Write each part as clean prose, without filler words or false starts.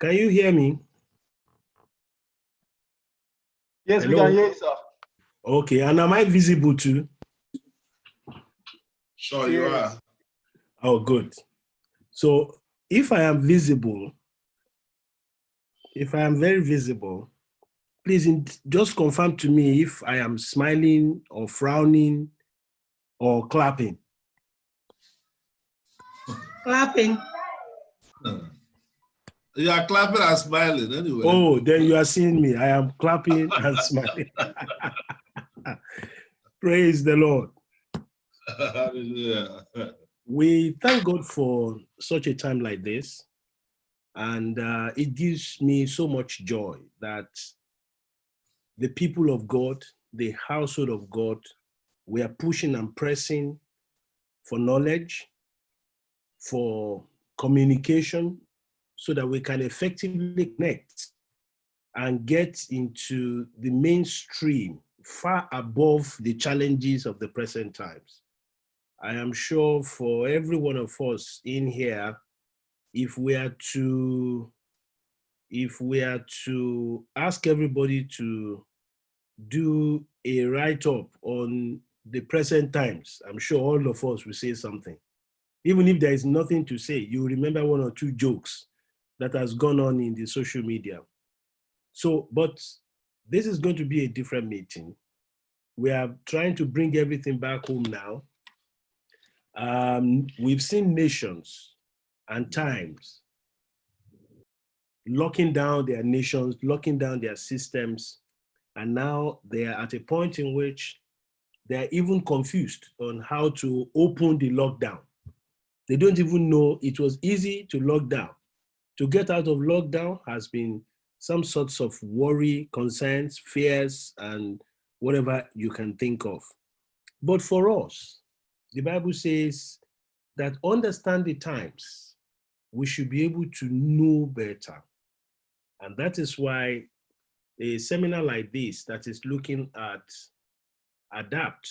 Can you hear me? Yes, Hello? we can hear you, sir. Okay, and am I visible too? Sure, you are. Oh, good. So if I am visible, if I am very visible, please just confirm to me if I am smiling or frowning or clapping. Clapping. You are clapping and smiling anyway. Oh, then you are seeing me. I am clapping and smiling. Praise the Lord. Hallelujah. We thank God for such a time like this. And it gives me so much joy that the people of God, the household of God, we are pushing and pressing for knowledge, for communication, so that we can effectively connect and get into the mainstream far above the challenges of the present times. I am sure for every one of us in here, if we are to ask everybody to do a write-up on the present times, I'm sure all of us will say something. Even if there is nothing to say, you remember one or two jokes that has gone on in the social media. So, but this is going to be a different meeting. We are trying to bring everything back home now. We've seen nations and times locking down their nations, locking down their systems, and now they are at a point in which they're even confused on how to open the lockdown. They don't even know it was easy to lock down. To get out of lockdown has been some sorts of worry, concerns, fears, and whatever you can think of. But for us, the Bible says that understand the times, we should be able to know better. And that is why a seminar like this that is looking at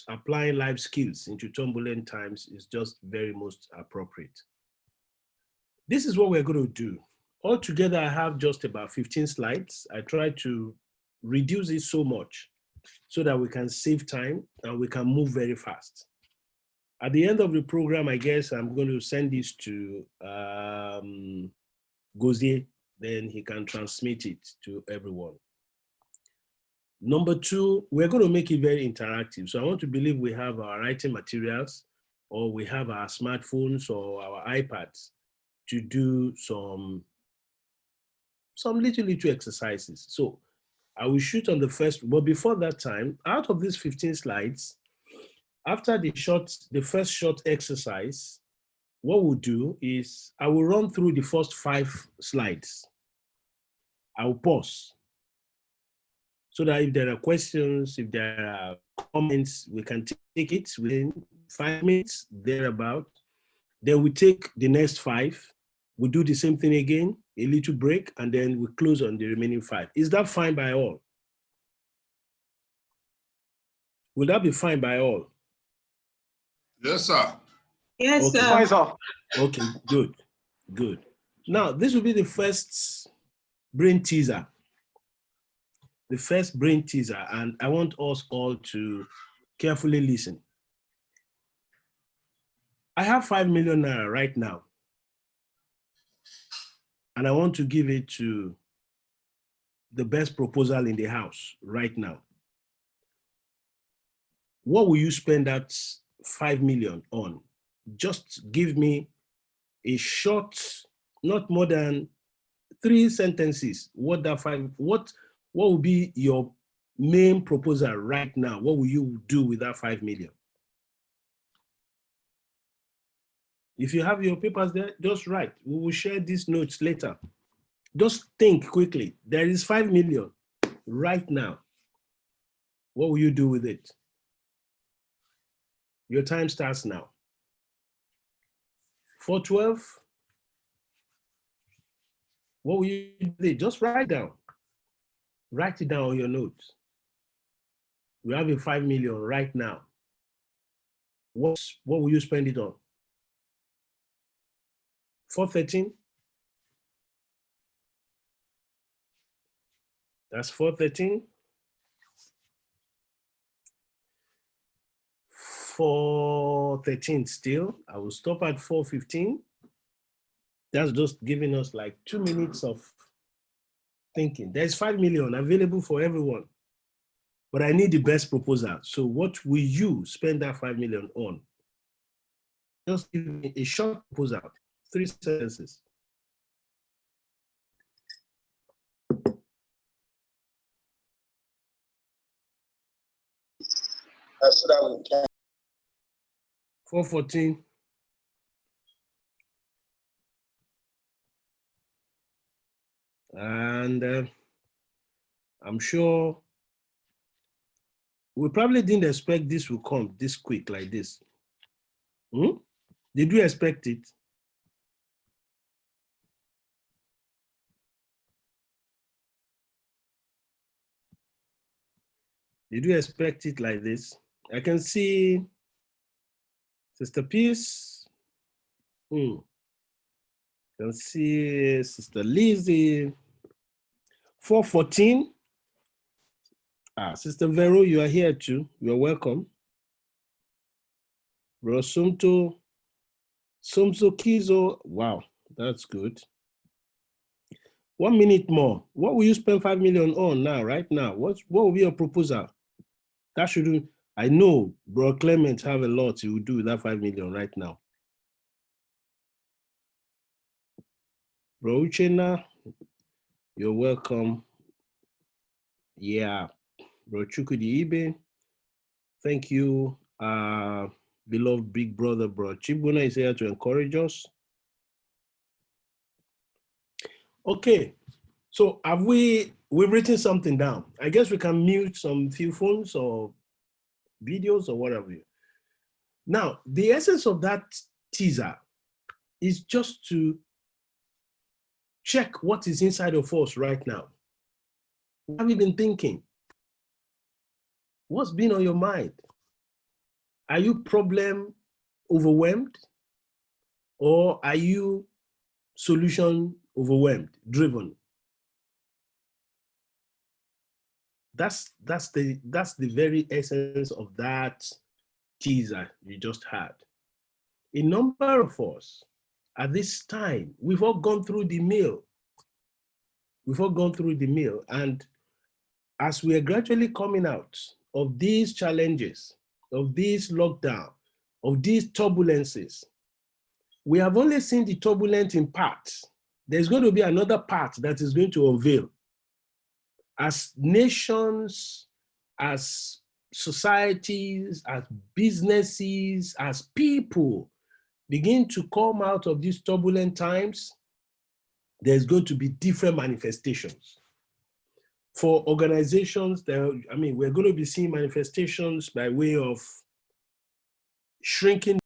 applying life skills into turbulent times is just very most appropriate. This is what we're going to do. Altogether, I have just about 15 slides. I try to reduce it so much so that we can save time and we can move very fast. At the end of the program, I guess I'm going to send this to Gozier, then he can transmit it to everyone. Number two, we're going to make it very interactive. So I want to believe we have our writing materials, or we have our smartphones or our iPads to do some little exercises. So I will shoot on the first, but before that time, out of these 15 slides, after the first short exercise, what we'll do is I will run through the first 5 slides. I will pause so that if there are questions, if there are comments, we can take it within 5 minutes, thereabout. Then we take the next 5. We do the same thing again, a little break, and then we close on the remaining 5. Is that fine by all? Will that be fine by all? Yes, sir. Yes, Okay. sir. Fine, sir. Okay, good, good. Now, this will be the first brain teaser. The first brain teaser, and I want us all to carefully listen. I have 5 million naira right now, and I want to give it to the best proposal in the house right now. What will you spend that 5 million on? Just give me a short, not more than 3 sentences. What will be your main proposal right now? What will you do with that 5 million? If you have your papers there, just write. We will share these notes later. Just think quickly. There is 5 million right now. What will you do with it? Your time starts now. 412. What will you do? Just write down. Write it down on your notes. We have a 5 million right now. What will you spend it on? 413. That's 413. 413 still. I will stop at 415. That's just giving us like 2 minutes of thinking. There's 5 million available for everyone, but I need the best proposal. So what will you spend that 5 million on? Just give me a short proposal, 3 sentences. I said I would count. 414. And I'm sure we probably didn't expect this would come this quick like this. Did you expect it? Did you expect it like this? I can see Sister Peace. I can see Sister Lizzie. 414. Sister Vero, you are here too. You are welcome. Rosumto. Somso Kizo. Wow, that's good. 1 minute more. What will you spend 5 million on now, right now? What will be your proposal? That should, I know Bro Clement have a lot he will do with that 5 million right now. Bro Uchena, you're welcome. Yeah, Bro Chukudi Ibe, thank you. Beloved big brother, Bro Chibunna is here to encourage us. Okay, so we've written something down. I guess we can mute some few phones or videos or whatever. Now, the essence of that teaser is just to check what is inside of us right now. What have you been thinking? What's been on your mind? Are you problem overwhelmed? Or are you solution overwhelmed, driven? That's the very essence of that teaser you just had. A number of us at this time, we've all gone through the mill. We've all gone through the mill. And as we are gradually coming out of these challenges, of this lockdown, of these turbulences, we have only seen the turbulent in parts. There's going to be another part that is going to unveil. As nations, as societies, as businesses, as people begin to come out of these turbulent times, there's going to be different manifestations. For organizations, we're going to be seeing manifestations by way of shrinking.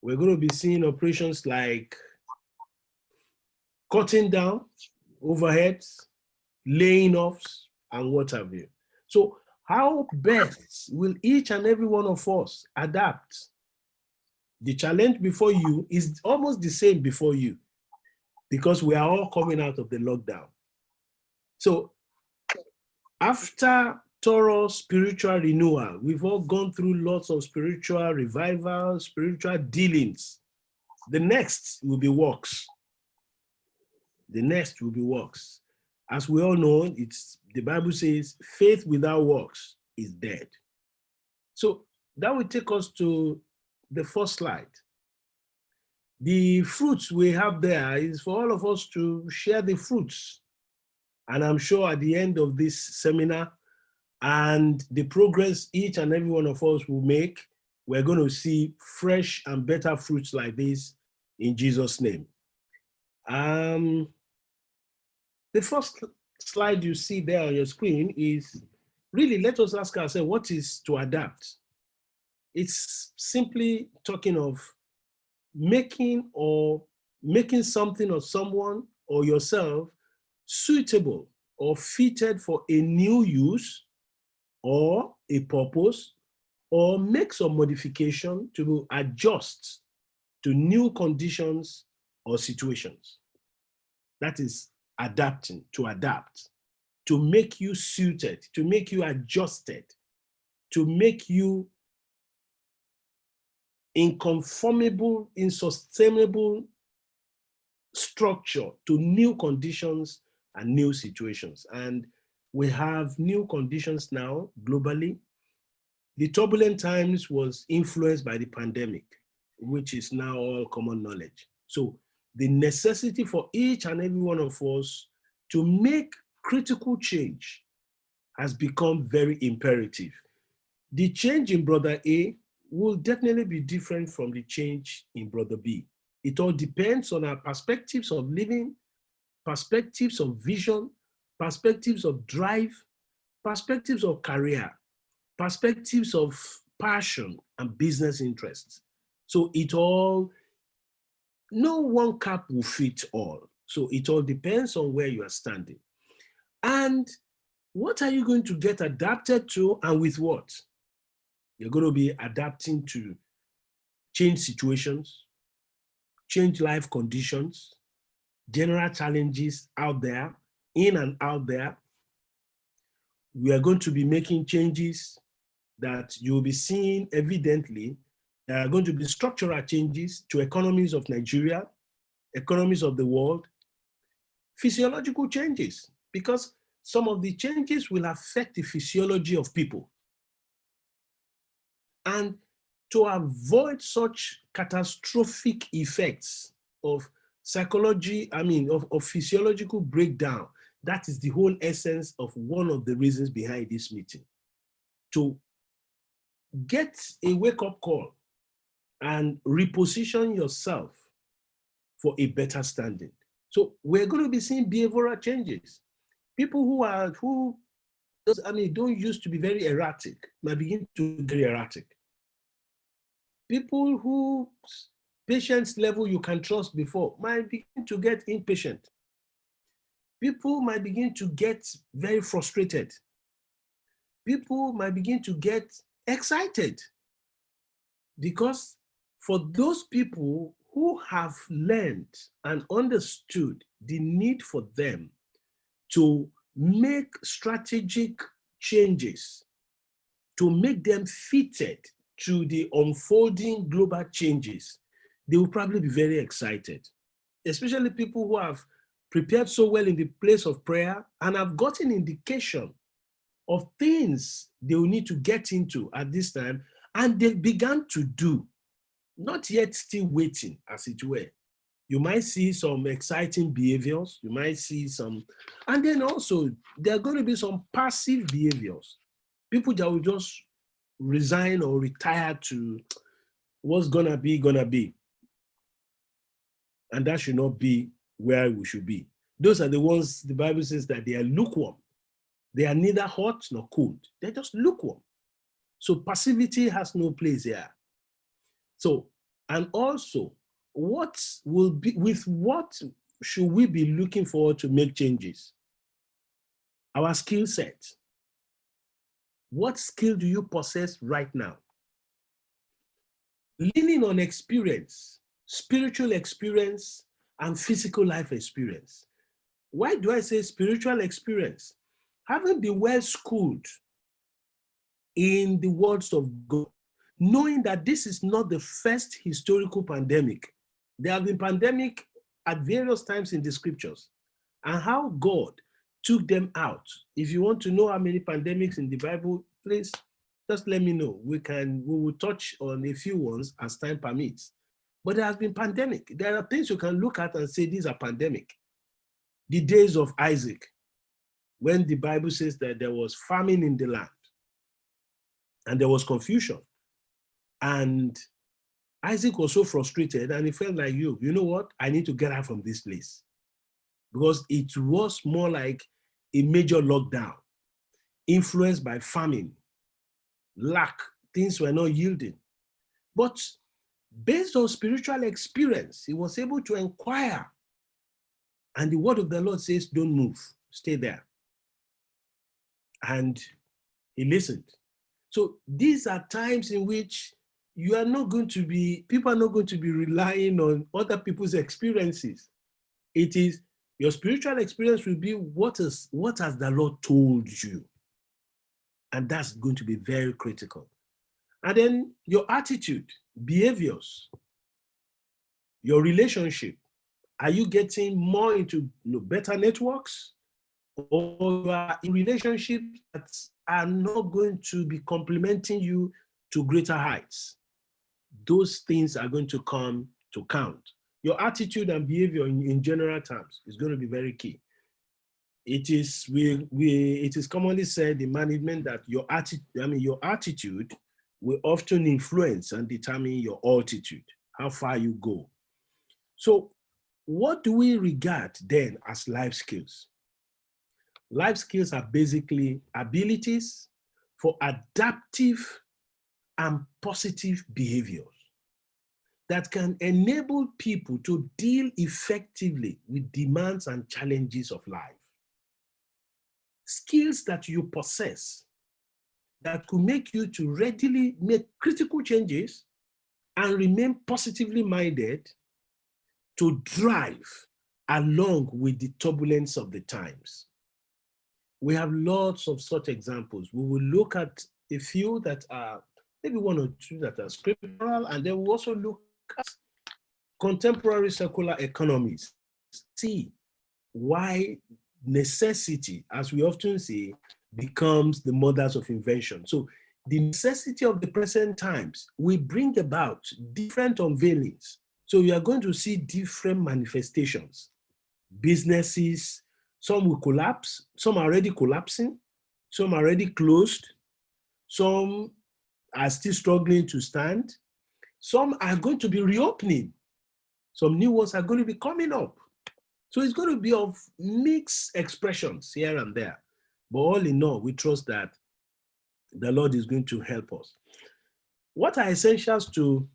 We're going to be seeing operations like cutting down overheads, laying offs, and what have you. So how best will each and every one of us adapt? The challenge before you is almost the same before you, because we are all coming out of the lockdown. So after thorough spiritual renewal, we've all gone through lots of spiritual revival, spiritual dealings. The next will be works. The next will be works. As we all know, the Bible says, faith without works is dead. So that will take us to the first slide. The fruits we have there is for all of us to share the fruits. And I'm sure at the end of this seminar and the progress each and every one of us will make, we're going to see fresh and better fruits like this in Jesus' name. The first slide you see there on your screen is really, let us ask ourselves, what is to adapt? It's simply talking of making something or someone or yourself suitable or fitted for a new use or a purpose or make some modification to adjust to new conditions or situations. That is adapting, to adapt, to make you suited, to make you adjusted, to make you in conformable, in sustainable structure to new conditions and new situations. And we have new conditions now globally. The turbulent times was influenced by the pandemic, which is now all common knowledge. So the necessity for each and every one of us to make critical change has become very imperative. The change in Brother A will definitely be different from the change in Brother B. It all depends on our perspectives of living, perspectives of vision, perspectives of drive, perspectives of career, perspectives of passion and business interests. So it all, no one cap will fit all. So it all depends on where you are standing. And what are you going to get adapted to and with what? You're going to be adapting to change situations, change life conditions, general challenges out there, in and out there. We are going to be making changes that you'll be seeing evidently. There are going to be structural changes to economies of Nigeria, economies of the world, physiological changes, because some of the changes will affect the physiology of people. And to avoid such catastrophic effects of psychology, of physiological breakdown, that is the whole essence of one of the reasons behind this meeting. To get a wake-up call and reposition yourself for a better standing. So we're going to be seeing behavioral changes. People who don't used to be very erratic might begin to be very erratic. People whose patience level you can trust before might begin to get impatient. People might begin to get very frustrated. People might begin to get excited, because for those people who have learned and understood the need for them to make strategic changes, to make them fitted to the unfolding global changes, they will probably be very excited, especially people who have prepared so well in the place of prayer and have gotten indication of things they will need to get into at this time, and they've begun to do, not yet still waiting, as it were. You might see some exciting behaviors, you might see some, and then also there are going to be some passive behaviors. People that will just resign or retire to what's gonna be. And that should not be where we should be. Those are the ones the Bible says that they are lukewarm. They are neither hot nor cold. They're just lukewarm. So passivity has no place here. So, and also, what should we be looking for to make changes? Our skill set. What skill do you possess right now? Leaning on experience, spiritual experience, and physical life experience. Why do I say spiritual experience? Having been well schooled in the words of God, knowing that this is not the first historical pandemic. There have been pandemics at various times in the scriptures, and how God took them out. If you want to know how many pandemics in the Bible, please just let me know. We will touch on a few ones as time permits. But there has been pandemic. There are things you can look at and say these are pandemic. The days of Isaac, when the Bible says that there was famine in the land and there was confusion. And Isaac was so frustrated and he felt like, you know what? I need to get out from this place. Because it was more like a major lockdown, influenced by famine, lack, things were not yielding. But based on spiritual experience, he was able to inquire. And the word of the Lord says, don't move, stay there. And he listened. So these are times in which people are not going to be relying on other people's experiences. It is your spiritual experience will be what has the Lord told you? And that's going to be very critical. And then your attitude, behaviors, your relationship. Are you getting more into better networks? Or you are in relationships that are not going to be complementing you to greater heights? Those things are going to come to count. Your attitude and behavior in general terms is going to be very key. It is it is commonly said in management that your attitude will often influence and determine your altitude, how far you go. So what do we regard then as life skills? Life skills are basically abilities for adaptive and positive behaviors that can enable people to deal effectively with demands and challenges of life. Skills that you possess that could make you to readily make critical changes and remain positively minded to drive along with the turbulence of the times. We have lots of such examples. We will look at a few that are, maybe one or two that are scriptural, and then we'll also look at contemporary circular economies. See why necessity, as we often say, becomes the mothers of invention. So the necessity of the present times will bring about different unveilings. So you are going to see different manifestations. Businesses, some will collapse, some are already collapsing, some are already closed, some are still struggling to stand, some are going to be reopening, some new ones are going to be coming up. So it's going to be of mixed expressions here and there. But all in all, we trust that the Lord is going to help us. What are essentials to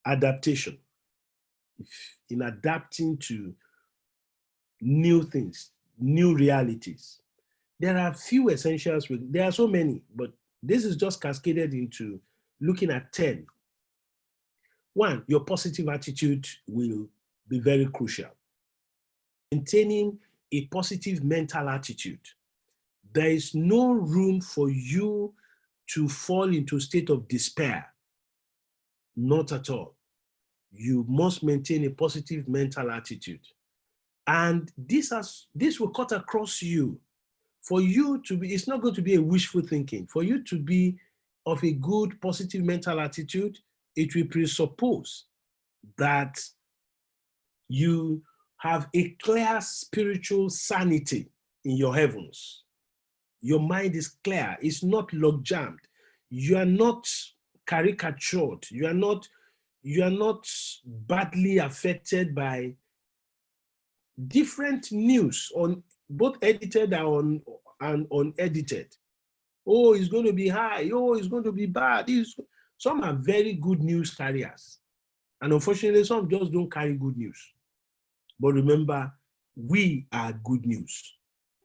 adaptation? In adapting to new things, new realities. There are few essentials. There are so many, but this is just cascaded into looking at 10. One, your positive attitude will be very crucial. Maintaining a positive mental attitude. There is no room for you to fall into a state of despair. Not at all. You must maintain a positive mental attitude. And this will cut across you. For you to be, it's not going to be a wishful thinking. For you to be of a good, positive mental attitude, it will presuppose that you have a clear spiritual sanity in your heavens. Your mind is clear. It's not log-jammed. You are not caricatured. You are not badly affected by different news, on both edited and unedited. Oh, it's going to be high. Oh, it's going to be bad. Some are very good news carriers. And unfortunately, some just don't carry good news. But remember, we are good news.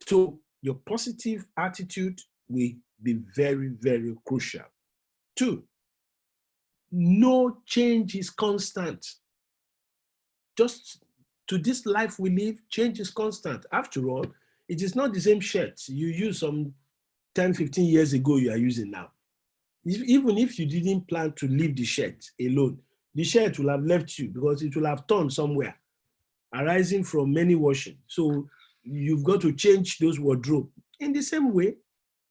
So your positive attitude will be very, very crucial. 2, no change is constant. Just to this life we live, change is constant. After all, it is not the same shirt you used some 10, 15 years ago you are using now. Even if you didn't plan to leave the shirt alone, the shirt will have left you because it will have torn somewhere, arising from many washing. So you've got to change those wardrobe. In the same way,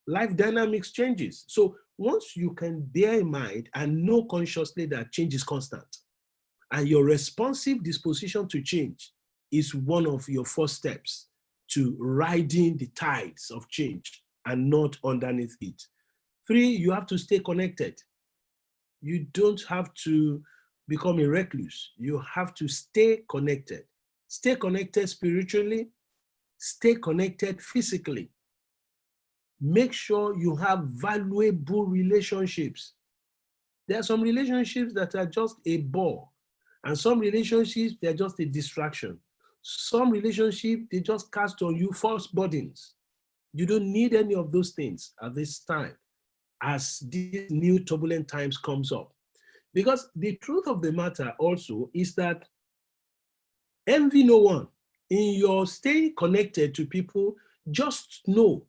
life dynamics changes. So once you can bear in mind and know consciously that change is constant, and your responsive disposition to change is one of your first steps to riding the tides of change and not underneath it. 3, you have to stay connected. You don't have to become a recluse. You have to stay connected. Stay connected spiritually, stay connected physically. Make sure you have valuable relationships. There are some relationships that are just a bore. And some relationships, they're just a distraction. Some relationships, they just cast on you false burdens. You don't need any of those things at this time. as these new turbulent times comes up. Because the truth of the matter also is that envy no one. In your staying connected to people, just know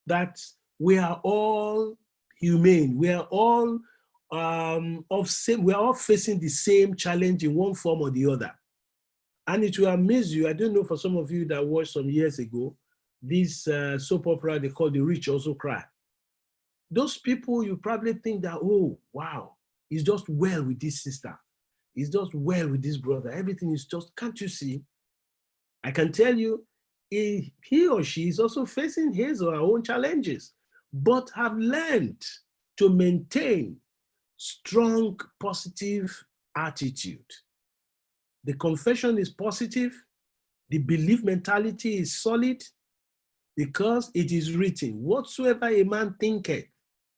that we are all humane. We are all we are all facing the same challenge in one form or the other. And it will amaze you. I don't know, for some of you that watched some years ago, this soap opera they call The Rich Also Cry. Those people, you probably think that, oh, wow, he's just well with this sister. He's just well with this brother. Everything is just, can't you see? I can tell you, he or she is also facing his or her own challenges, but have learned to maintain strong, positive attitude. The confession is positive. The belief mentality is solid, because it is written, whatsoever a man thinketh,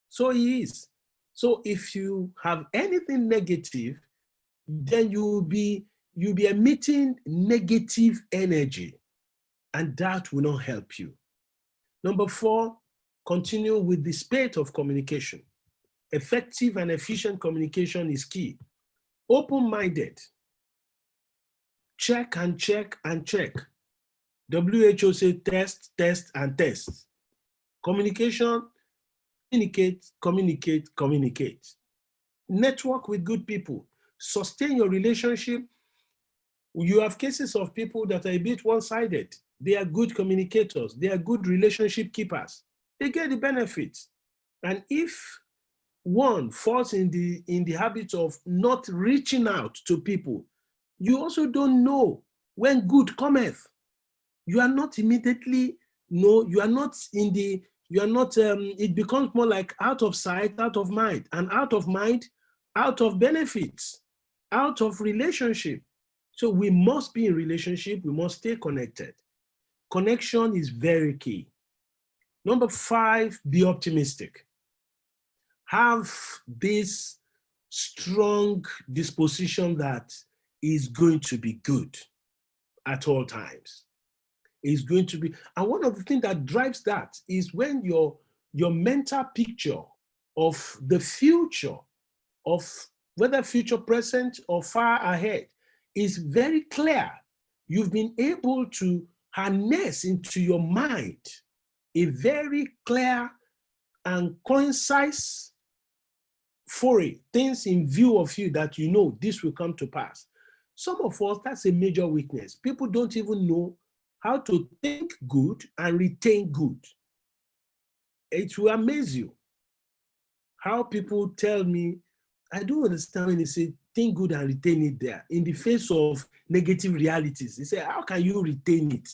so he is. So if you have anything negative, then you'll be emitting negative energy, and that will not help you. Number 4, continue with the spirit of communication. Effective and efficient communication is key. Open-minded. Check and check and check. WHO says test, test, and test. Communication, communicate, communicate, communicate. Network with good people. Sustain your relationship. You have cases of people that are a bit one-sided. They are good communicators. They are good relationship keepers. They get the benefits. And if one falls in the habit of not reaching out to people, you also don't know when good cometh. You are not immediately, no, you are not in the, you are not, it becomes more like out of sight, out of mind, and out of mind, out of benefits, out of relationship. So we must be in relationship, we must stay connected. Connection is very key. Number 5, be optimistic. Have this strong disposition that is going to be good at all times. Is going to be, and one of the things that drives that is when your mental picture of the future, of whether future, present, or far ahead, is very clear. You've been able to harness into your mind a very clear and concise foray, things in view of you that you know this will come to pass. Some of us, that's a major weakness. People don't even know how to think good and retain good. It will amaze you how people tell me, I don't understand when they say think good and retain it there in the face of negative realities. They say, how can you retain it?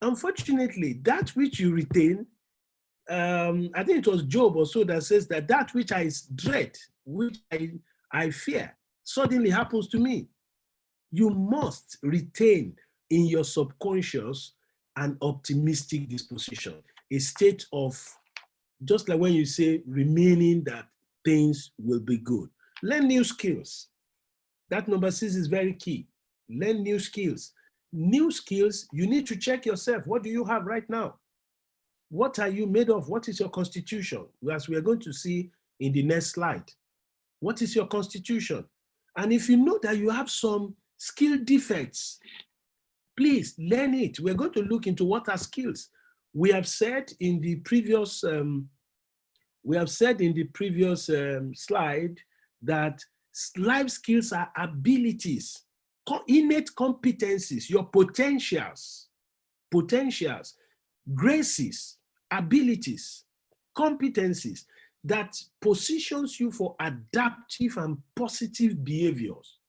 Unfortunately, that which you retain, I think it was Job or so that says that which I dread, which I fear, suddenly happens to me. You must retain in your subconscious an optimistic disposition, a state of, just like when you say, remaining that things will be good. Learn new skills. That number 6 is very key. Learn new skills. New skills, you need to check yourself. What do you have right now? What are you made of? What is your constitution? As we are going to see in the next slide. What is your constitution? And if you know that you have some skill defects, please learn it. We're going to look into what are skills. We have said in the previous slide that life skills are abilities, innate competencies, your potentials, graces, abilities, competencies that positions you for adaptive and positive behaviors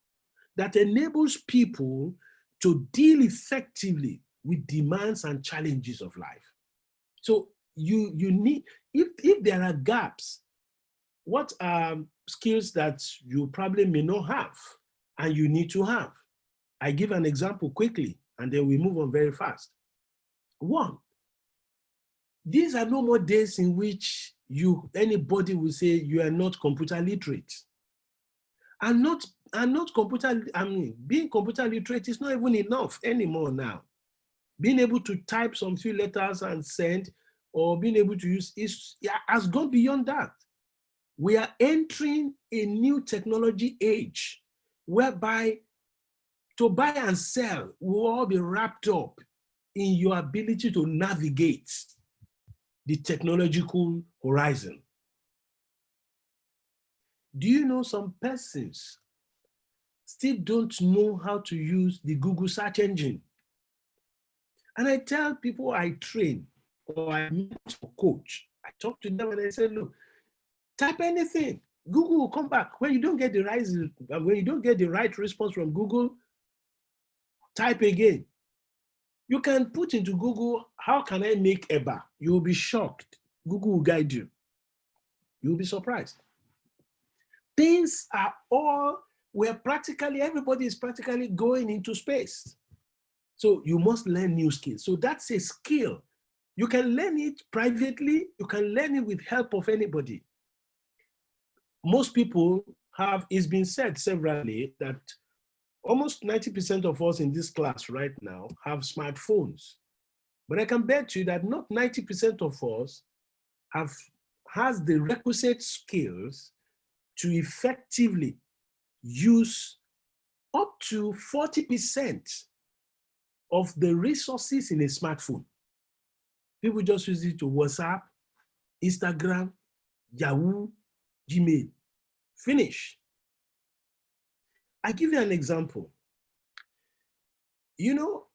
that enables people to deal effectively with demands and challenges of life. So you need, if there are gaps, what are skills that you probably may not have and you need to have? I give an example quickly and then we move on very fast. 1, these are no more days in which anybody will say you are not computer literate. Being computer literate is not even enough anymore now. Being able to type some few letters and send, or being able to use has gone beyond that. We are entering a new technology age whereby to buy and sell will all be wrapped up in your ability to navigate the technological horizon. Do you know some persons still don't know how to use the Google search engine? And I tell people I train or I mentor, coach, I talk to them and I say, look, type anything. Google will come back. When you don't get the right response from Google, type again. You can put into Google, how can I make EBA? You will be shocked. Google will guide you. You'll be surprised. Things are all where practically everybody is practically going into space. So you must learn new skills. So that's a skill. You can learn it privately. You can learn it with help of anybody. Most people have, it's been said severally that almost 90% of us in this class right now have smartphones. But I can bet you that not 90% of us has the requisite skills to effectively use up to 40% of the resources in a smartphone. People just use it to WhatsApp, Instagram, Yahoo, Gmail. Finish. I give you an example. You know,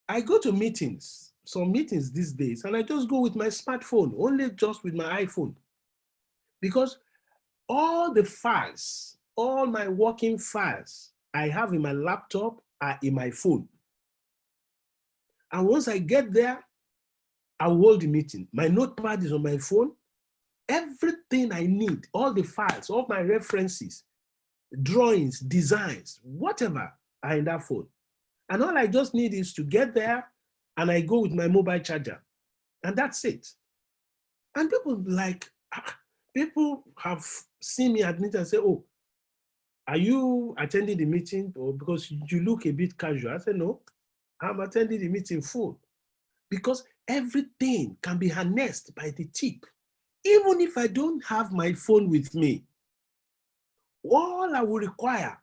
I go to meetings, some meetings these days, and I just go with my smartphone, only just with my iPhone. Because all the files, all my working files I have in my laptop are in my phone. And once I get there, I will hold the meeting. My notepad is on my phone. Everything I need, all the files, all my references, drawings, designs, whatever are in that phone. And all I just need is to get there and I go with my mobile charger. And that's it. And people have seen me at meetings and say, oh, are you attending the meeting? Or because you look a bit casual. I said, no, I'm attending the meeting full. Because everything can be harnessed by the tip. Even if I don't have my phone with me, all I will require,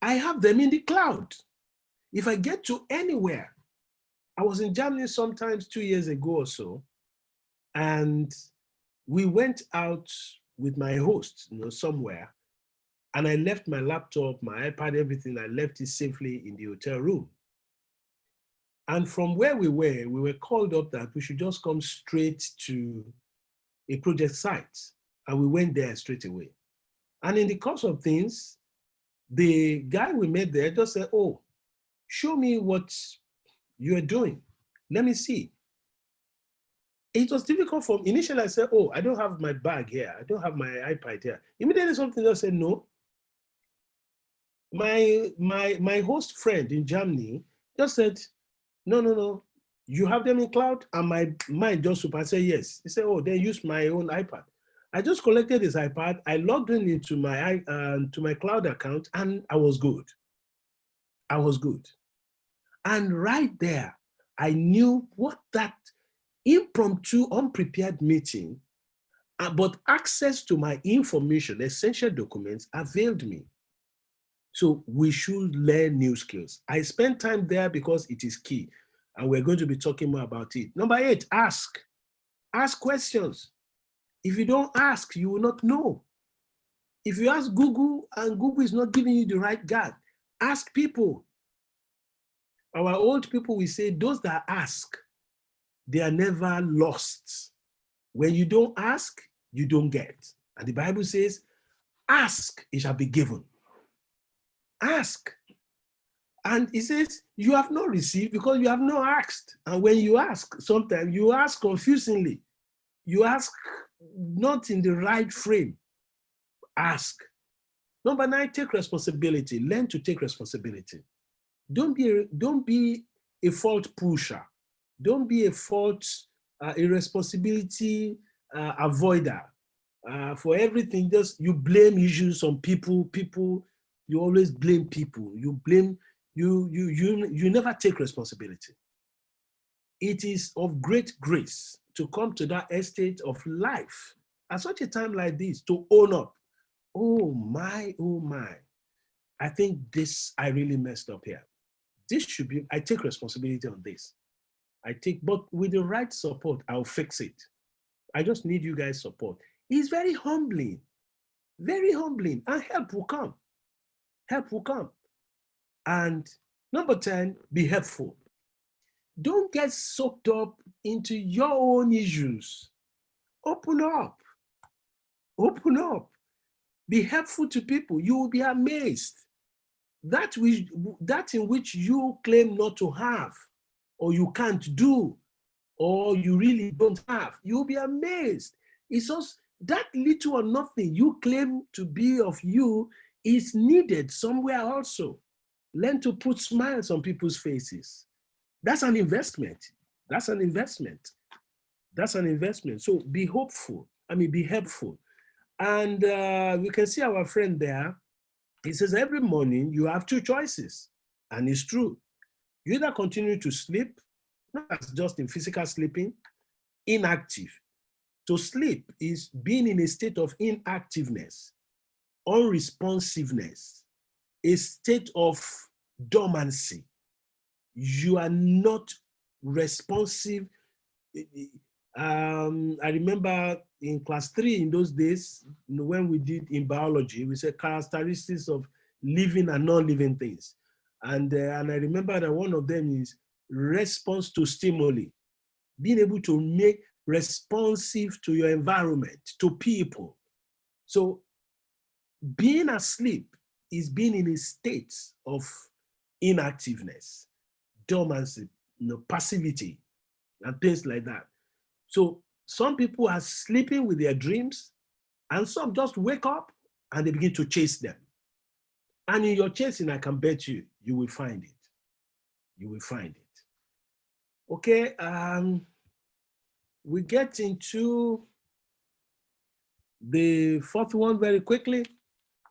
I have them in the cloud. If I get to anywhere, I was in Germany sometimes 2 years ago or so, and we went out with my host, somewhere, and I left my laptop, my iPad, everything, I left it safely in the hotel room. And from where we were called up that we should just come straight to a project site. And we went there straight away. And in the course of things, the guy we met there just said, oh, show me what you are doing. Let me see. It was difficult for me. Initially, I said, oh, I don't have my bag here. I don't have my iPad here. Immediately something else said, no. My host friend in Germany just said, no. You have them in cloud? And my mind just super said, yes. He said, oh, then use my own iPad. I just collected his iPad. I logged in into my cloud account and I was good. I was good. And right there, I knew what that impromptu, unprepared meeting, but access to my information, essential documents, availed me. So we should learn new skills. I spend time there because it is key. And we're going to be talking more about it. Number 8, ask. Ask questions. If you don't ask, you will not know. If you ask Google and Google is not giving you the right guide, ask people. Our old people will say, those that ask, they are never lost. When you don't ask, you don't get. And the Bible says, ask, it shall be given. Ask. And it says, you have not received because you have not asked. And when you ask, sometimes you ask confusingly. You ask not in the right frame. Ask. Number 9, take responsibility. Learn to take responsibility. Don't be a fault pusher. Don't be a fault, a responsibility avoider. For everything, just you blame issues on people. You always blame people. You blame. You never take responsibility. It is of great grace to come to that estate of life at such a time like this, to own up. Oh my, oh my. I think this, I really messed up here. This should be, I take responsibility on this. But with the right support, I'll fix it. I just need you guys' support. It's very humbling, and help will come. Help will come. And number 10, be helpful. Don't get soaked up into your own issues. Open up. Open up. Be helpful to people. You will be amazed. That in which you claim not to have, or you can't do, or you really don't have, you'll be amazed. It's just that little or nothing you claim to be of you is needed somewhere also. Learn to put smiles on people's faces. That's an investment. That's an investment. That's an investment. So be hopeful. Be helpful. And we can see our friend there. He says every morning you have two choices. And it's true. You either continue to sleep, not just in physical sleeping, inactive. To sleep is being in a state of inactiveness, unresponsiveness, a state of dormancy. You are not responsive. I remember in class 3 in those days, when we did in biology, we said characteristics of living and non-living things. And I remember that one of them is response to stimuli, being able to make responsive to your environment, to people. So being asleep is being in a state of inactiveness, dormancy, passivity, and things like that. So some people are sleeping with their dreams, and some just wake up and they begin to chase them. And in your chasing, I can bet you, you will find it. You will find it. Okay, we get into the fourth one very quickly.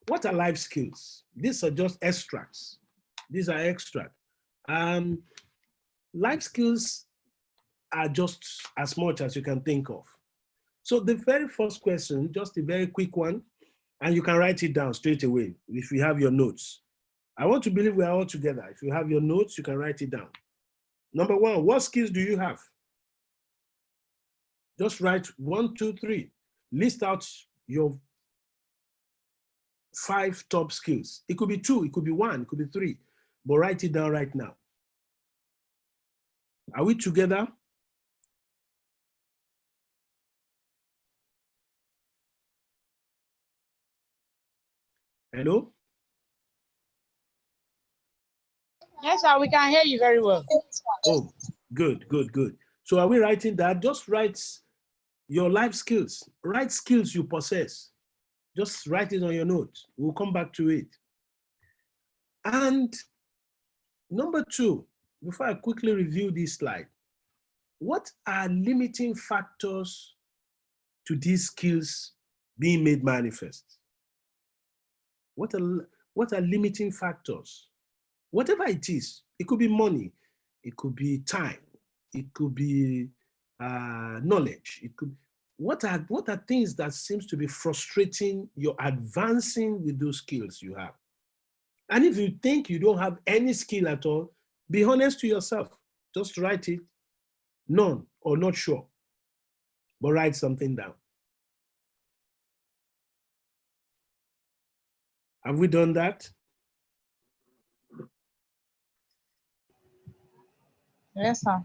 What are life skills? These are just extracts. These are extracts. Life skills are just as much as you can think of. So the very first question, just a very quick one, and you can write it down straight away if you have your notes. I want to believe we are all together. If you have your notes, you can write it down. Number 1, what skills do you have? Just write 1, 2, 3. List out your 5 top skills. It could be 2, it could be 1, it could be 3, but write it down right now. Are we together? Hello? Yes, sir, we can hear you very well. Oh, good. So are we writing that? Just write your life skills. Write skills you possess. Just write it on your notes. We'll come back to it. And number 2, before I quickly review this slide, what are limiting factors to these skills being made manifest? What are limiting factors? Whatever it is, it could be money, it could be time, it could be knowledge. It could. What are things that seems to be frustrating your advancing with those skills you have? And if you think you don't have any skill at all, be honest to yourself. Just write it, none or not sure, but write something down. Have we done that? Yes, sir.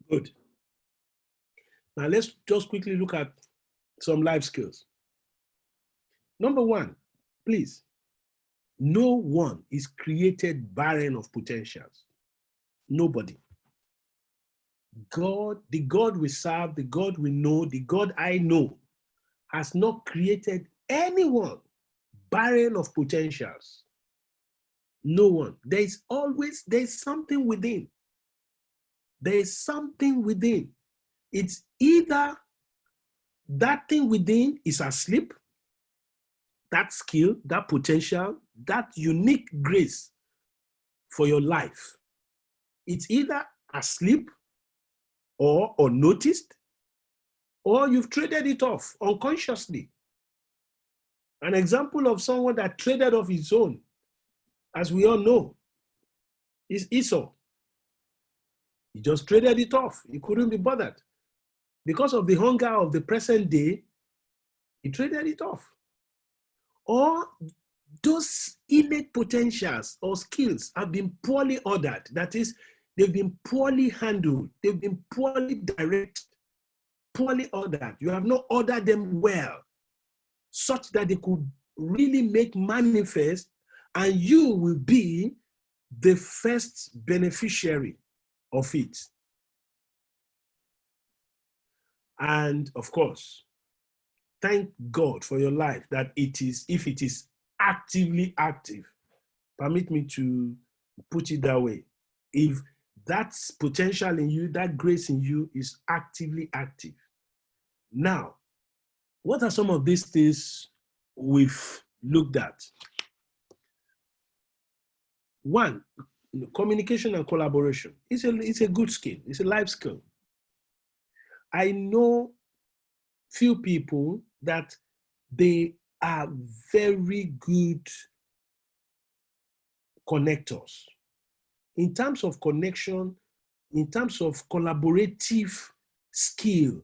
Good. Now let's just quickly look at some life skills. Number 1, please. No one is created barren of potentials. Nobody. God, the God we serve, the God we know, the God I know, has not created anyone barren of potentials. No one. There's something within. There's something within. It's either that thing within is asleep, that skill, that potential, that unique grace for your life. It's either asleep or unnoticed, or you've traded it off unconsciously. An example of someone that traded off his own, as we all know, is Esau. He just traded it off. He couldn't be bothered. Because of the hunger of the present day, he traded it off. Or those innate potentials or skills have been poorly ordered. That is, they've been poorly handled. They've been poorly directed, poorly ordered. You have not ordered them well, such that they could really make manifest, and you will be the first beneficiary of it. And of course, thank God for your life that it is, if it is actively active, permit me to put it that way. If that potential in you, that grace in you is actively active. Now, what are some of these things we've looked at? One, communication and collaboration. It's a good skill. It's a life skill. I know few people that they are very good connectors. In terms of connection, in terms of collaborative skill,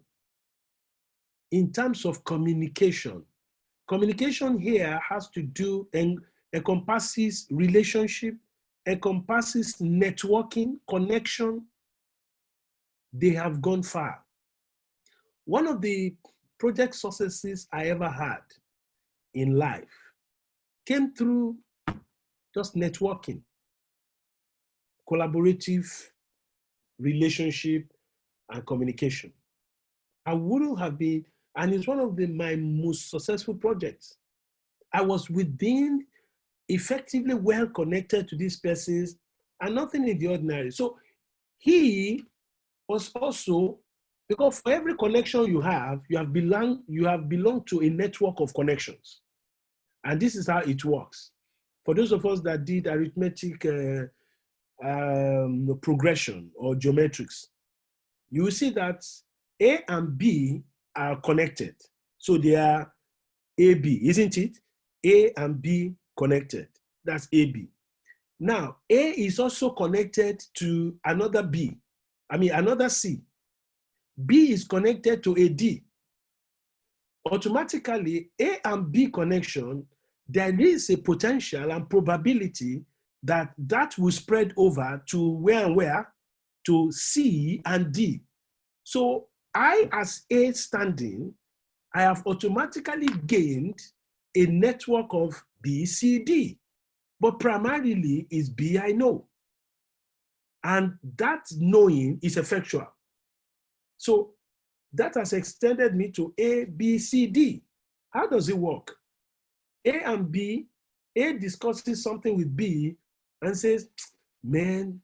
in terms of communication. Communication here has to do and encompasses relationship, encompasses networking, connection. They have gone far. One of the project successes I ever had in life came through just networking, collaborative relationship, and communication. I wouldn't have been, and it's one of my most successful projects. I was within, effectively well connected to these persons, and nothing in the ordinary. So he was also, because for every connection you have belonged to a network of connections. And this is how it works. For those of us that did arithmetic progression or geometrics, you will see that A and B are connected. So they are AB, isn't it? A and B connected. That's AB. Now, A is also connected to another B. Another C. B is connected to a D. Automatically, A and B connection, there is a potential and probability that will spread over to where? To C and D. So I, as A standing, I have automatically gained a network of B, C, D. But primarily is B I know. And that knowing is effectual. So that has extended me to A, B, C, D. How does it work? A and B, A discusses something with B and says, man,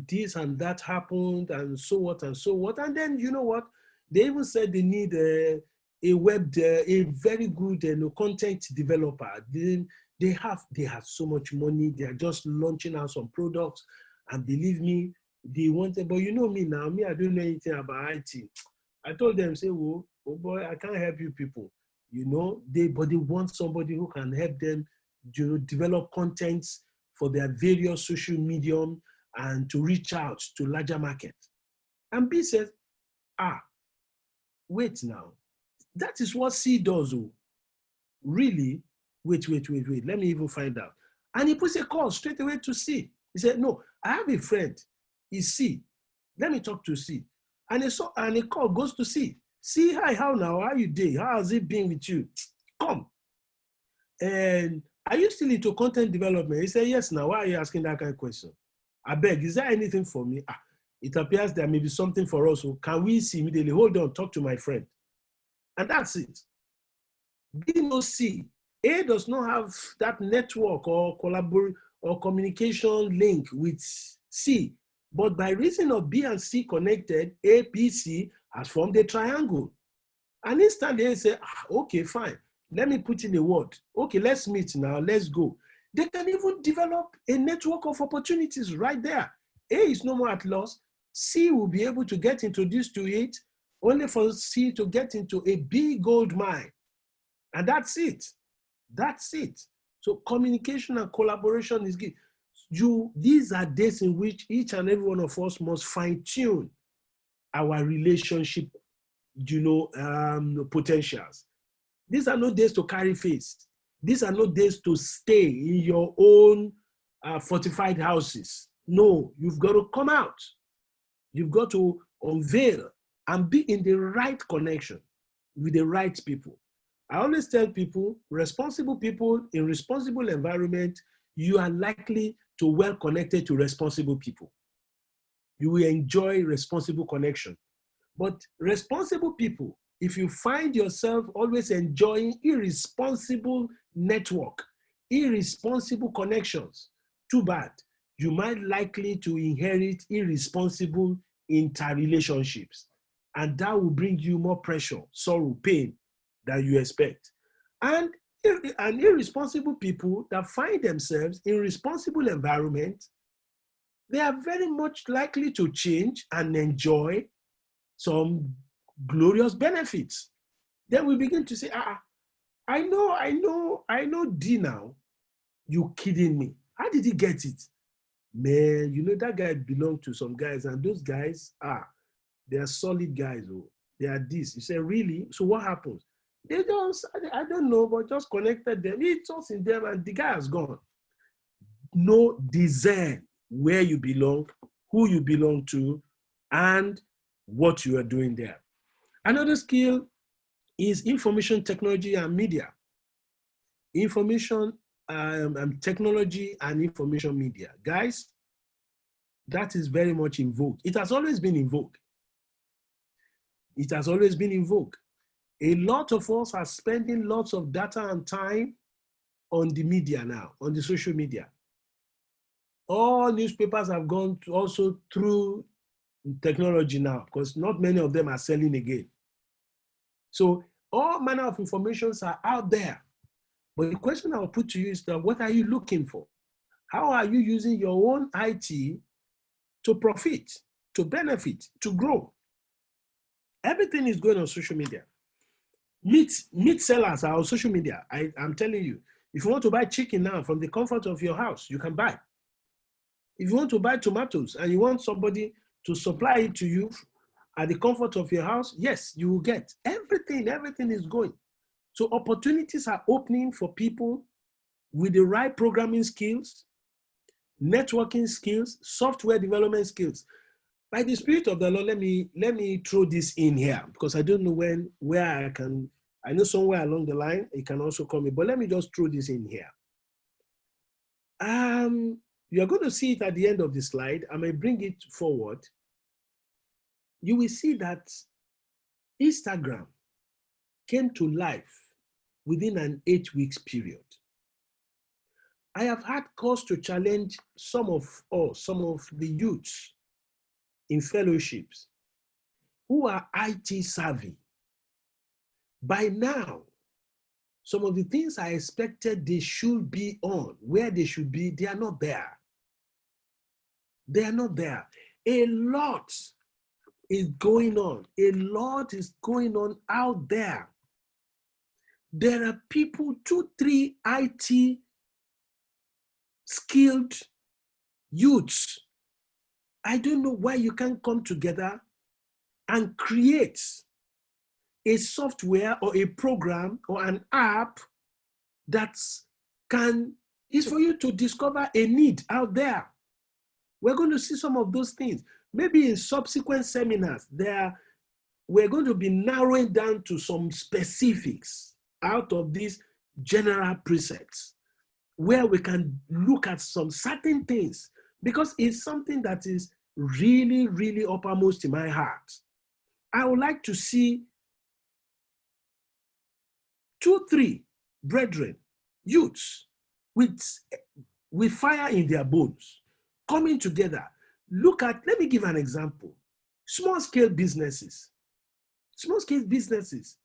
this and that happened and so what and so what. And then, you know what? They even said they need a very good content developer. They have so much money. They are just launching out some products. And believe me, they wanted, but you know me now, I don't know anything about IT. I told them, say, oh boy, I can't help you people. You know, but they want somebody who can help them develop contents for their various social medium and to reach out to larger markets. And B says, wait now. That is what C does. Oh. Really? Wait. Let me even find out. And he puts a call straight away to C. He said, no, I have a friend. He's C. Let me talk to C. And a call goes to C. C, hi, how now? How you doing? How has it been with you? Come. And are you still into content development? He said, yes, now. Why are you asking that kind of question? I beg, is there anything for me? It appears there may be something for us. So can we see immediately? Hold on, talk to my friend. And that's it. B no C. A does not have that network or collaboration or communication link with C. But by reason of B and C connected, A, B, C has formed a triangle. And instantly they say, okay, fine. Let me put in a word. Okay, let's meet now. Let's go. They can even develop a network of opportunities right there. A is no more at loss. C will be able to get introduced to it, only for C to get into a big gold mine. And that's it. That's it. So communication and collaboration is key. These are days in which each and every one of us must fine-tune our relationship, potentials. These are not days to carry face. These are not days to stay in your own fortified houses. No, you've got to come out. You've got to unveil and be in the right connection with the right people. I always tell people, responsible people in responsible environment, you are likely to well connected to responsible people. You will enjoy responsible connection. But responsible people, if you find yourself always enjoying irresponsible network, irresponsible connections, too bad. You might likely to inherit irresponsible interrelationships. And that will bring you more pressure, sorrow, pain than you expect. And irresponsible people that find themselves in responsible environment, they are very much likely to change and enjoy some glorious benefits. Then we begin to say, I know D now. You kidding me? How did he get it? Man, that guy belonged to some guys, and those guys they are solid guys. Oh, they are this. You say, really? So what happens? They just, I don't know, but just connected them. He talks in them, and the guy has gone. No, discern where you belong, who you belong to, and what you are doing there. Another skill is information technology and media. Information technology and information media. Guys, that is very much in vogue. It has always been in vogue. It has always been in vogue. A lot of us are spending lots of data and time on the media now, on the social media. All newspapers have gone also through technology now, because not many of them are selling again. So all manner of informations are out there. But the question I'll put to you is that what are you looking for? How are you using your own IT to profit, to benefit, to grow? Everything is going on social media. Meat sellers are on social media. I'm telling you, if you want to buy chicken now from the comfort of your house, you can buy. If you want to buy tomatoes and you want somebody to supply it to you at the comfort of your house, yes, you will get. Everything is going. So opportunities are opening for people with the right programming skills, networking skills, software development skills. By the Spirit of the Lord, let me throw this in here, because I don't know where I can. I know somewhere along the line it can also come in, but let me just throw this in here. You're going to see it at the end of the slide. I may bring it forward. You will see that Instagram came to life within an 8 weeks period. I have had cause to challenge some of the youths in fellowships who are IT savvy. By now, some of the things I expected they should be on, where they should be, they are not there. They are not there. A lot is going on. A lot is going on out there. There are people, 2, 3 IT skilled youths. I don't know why you can't come together and create a software or a program or an app that is for you to discover a need out there. We're going to see some of those things. Maybe in subsequent seminars, we're going to be narrowing down to some specifics out of these general precepts, where we can look at some certain things, because it's something that is really, really uppermost in my heart. I would like to see 2, 3 brethren, youths, with fire in their bones, coming together. Let me give an example. Small-scale businesses. Small-scale businesses.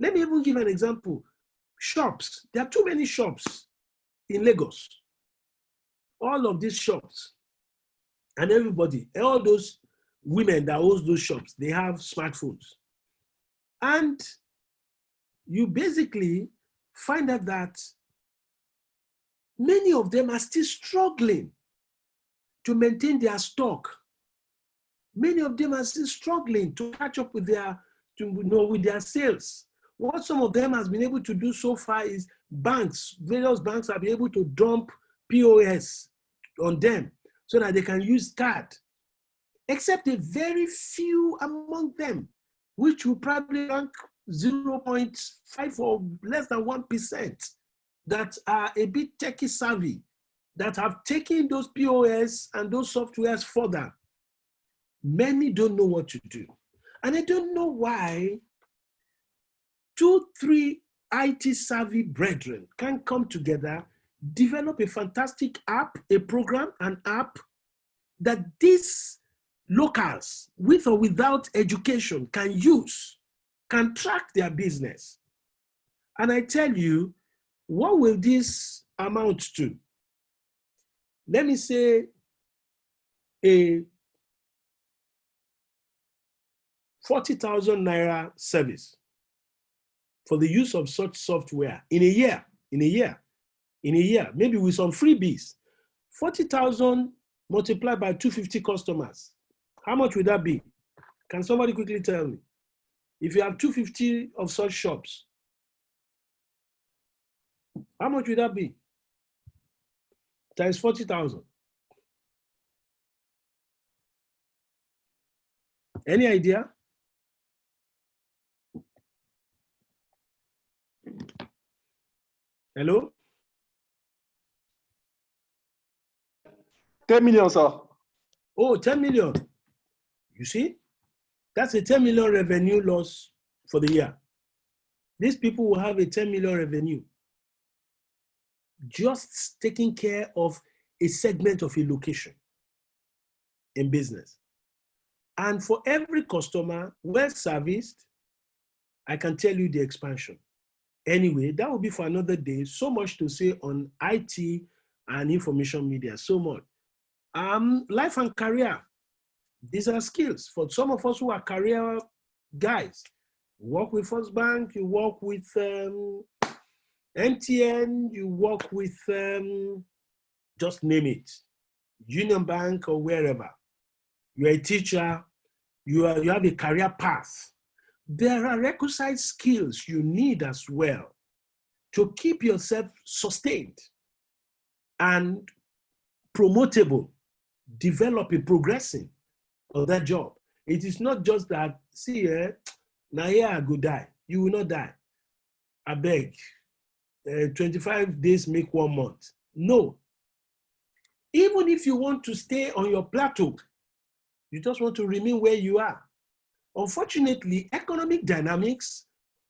Let me even give an example. Shops. There are too many shops in Lagos. All of these shops and everybody, all those women that owns those shops, they have smartphones. And you basically find out that many of them are still struggling to maintain their stock. Many of them are still struggling to catch up with their sales. What some of them has been able to do so far is various banks have been able to dump POS on them so that they can use card, except a very few among them, which will probably rank 0.5 or less than 1%, that are a bit techie savvy, that have taken those POS and those softwares further. Many don't know what to do. And I don't know why 2-3 IT savvy brethren can come together, develop a fantastic app, a program, an app that these locals, with or without education, can use, can track their business. And I tell you, what will this amount to? Let me say a 40,000 naira service for the use of such software in a year, maybe with some freebies. 40,000 multiplied by 250 customers. How much would that be? Can somebody quickly tell me? If you have 250 of such shops, how much would that be? Times 40,000. Any idea? Hello? 10 million, sir. Oh, 10 million. You see? That's a 10 million revenue loss for the year. These people will have a 10 million revenue just taking care of a segment of a location in business. And for every customer, well serviced, I can tell you the expansion. Anyway, that will be for another day. So much to say on IT and information media, so much. Life and career, these are skills. For some of us who are career guys, you work with First Bank, you work with MTN, you work with, just name it, Union Bank or wherever. You're a teacher, you have a career path. There are requisite skills you need as well to keep yourself sustained and promotable, developing, progressing on that job. It is not just that, see, now here I go die. You will not die. I beg. 25 days make 1 month. No. Even if you want to stay on your plateau, you just want to remain where you are. Unfortunately, economic dynamics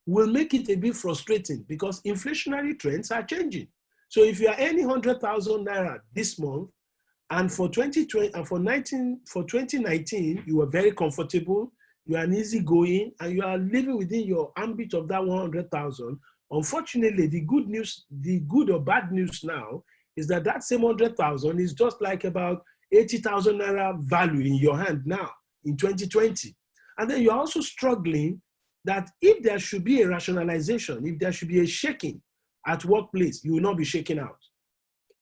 will make it a bit frustrating because inflationary trends are changing. So if you are earning 100,000 naira this month, and for 2020 and for 2019, you were very comfortable, you are easy going, and you are living within your ambit of that 100,000. Unfortunately, the good or bad news now is that that same 100,000 is just like about 80,000 naira value in your hand now in 2020. And then you're also struggling that if there should be a rationalization, if there should be a shaking at workplace, you will not be shaken out.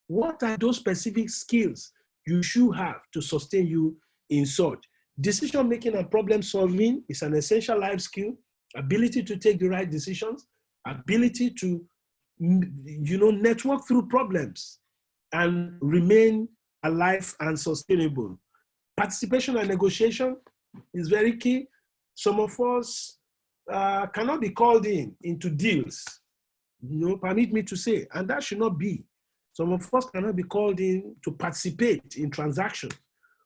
What are those specific skills you should have to sustain you in such? Decision making and problem solving is an essential life skill. Ability to take the right decisions, ability to network through problems and remain alive and sustainable. Participation and negotiation is very key. Some of us cannot be called into deals, permit me to say, and that should not be. Some of us cannot be called in to participate in transactions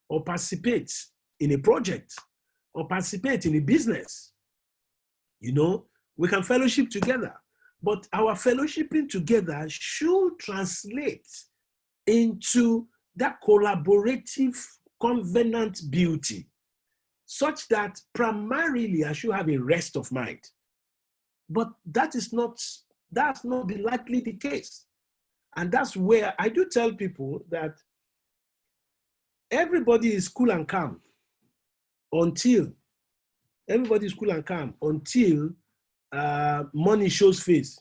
or participate in a project or participate in a business. We can fellowship together, but our fellowshipping together should translate into that collaborative covenant beauty, such that primarily I should have a rest of mind. But that's not be likely the case. And that's where I do tell people that everybody is cool and calm until everybody's cool and calm, until money shows face.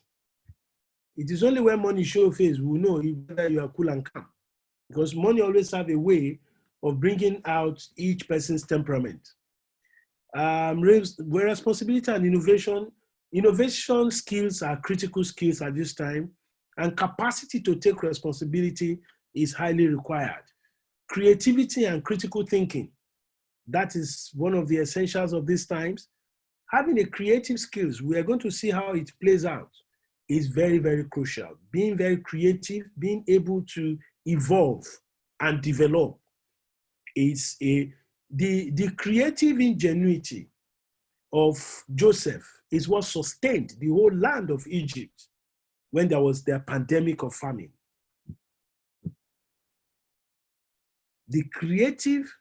It is only when money shows face we know whether you are cool and calm, because money always have a way of bringing out each person's temperament. Responsibility and innovation skills are critical skills at this time, and capacity to take responsibility is highly required. Creativity and critical thinking, that is one of the essentials of these times. Having a creative skills, we are going to see how it plays out, is very, very crucial. Being very creative, being able to evolve and develop is the creative ingenuity of Joseph is what sustained the whole land of Egypt when there was the pandemic of famine. The creative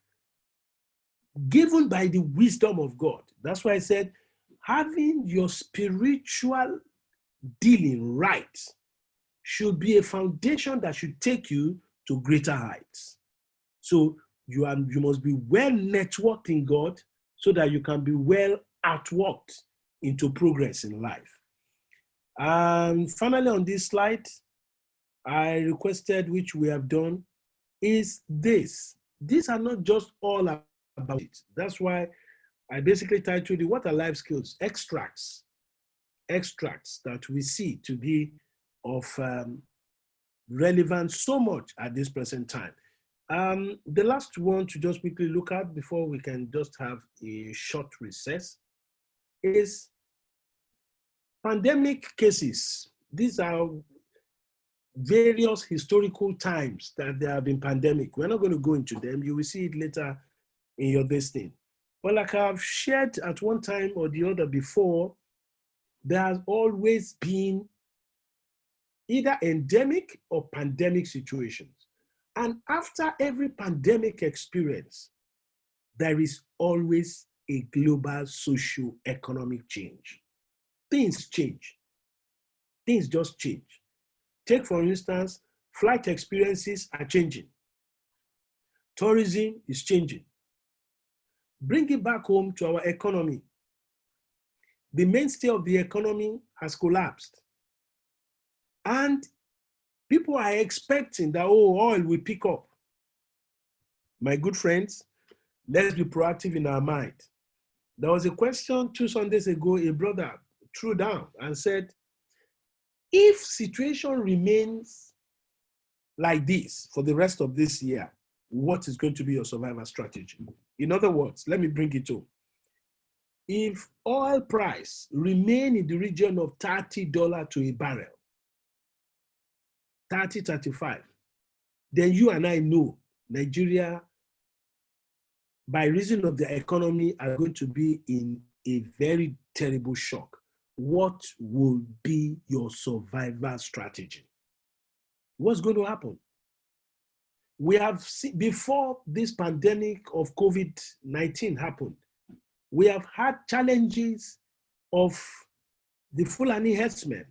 given by the wisdom of God. That's why I said, having your spiritual dealing right should be a foundation that should take you to greater heights. So you must be well networked in God so that you can be well outworked into progress in life. And finally, on this slide, I requested, which we have done, is this. These are not just all about it. That's why I basically titled it, What are life skills? Extracts that we see to be of relevance so much at this present time. The last one to just quickly look at before we can just have a short recess is pandemic cases. These are various historical times that there have been pandemic. We're not going to go into them. You will see it later in your listing. But like I've shared at one time or the other before, there has always been either endemic or pandemic situations. And after every pandemic experience, there is always a global socio-economic change. Things change. Things just change. Take, for instance, flight experiences are changing. Tourism is changing. Bring it back home to our economy. The mainstay of the economy has collapsed. And people are expecting that, oil will pick up. My good friends, let's be proactive in our mind. There was a question 2 Sundays ago, a brother threw down and said, if situation remains like this for the rest of this year, what is going to be your survival strategy? In other words, let me bring it to. If oil price remain in the region of $30 to a barrel, 30, 35, then you and I know Nigeria, by reason of the economy, are going to be in a very terrible shock. What will be your survival strategy? What's going to happen? We have seen, before this pandemic of COVID-19 happened, we have had challenges of the Fulani herdsmen.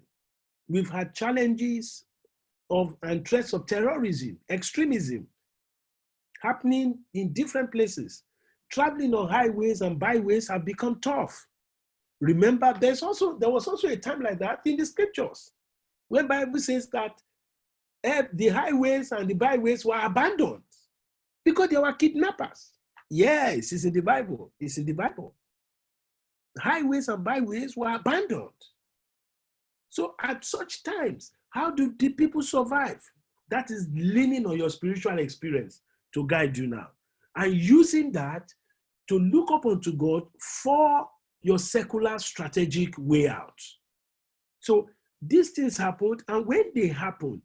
We've had challenges of and threats of terrorism, extremism happening in different places. Traveling on highways and byways have become tough. Remember, there was also a time like that in the scriptures, where the Bible says that the highways and the byways were abandoned because there were kidnappers. Yes, it's in the Bible. It's in the Bible. Highways and byways were abandoned. So at such times, how do the people survive? That is leaning on your spiritual experience to guide you now. And using that to look up unto God for your secular strategic way out. So these things happened, and when they happened,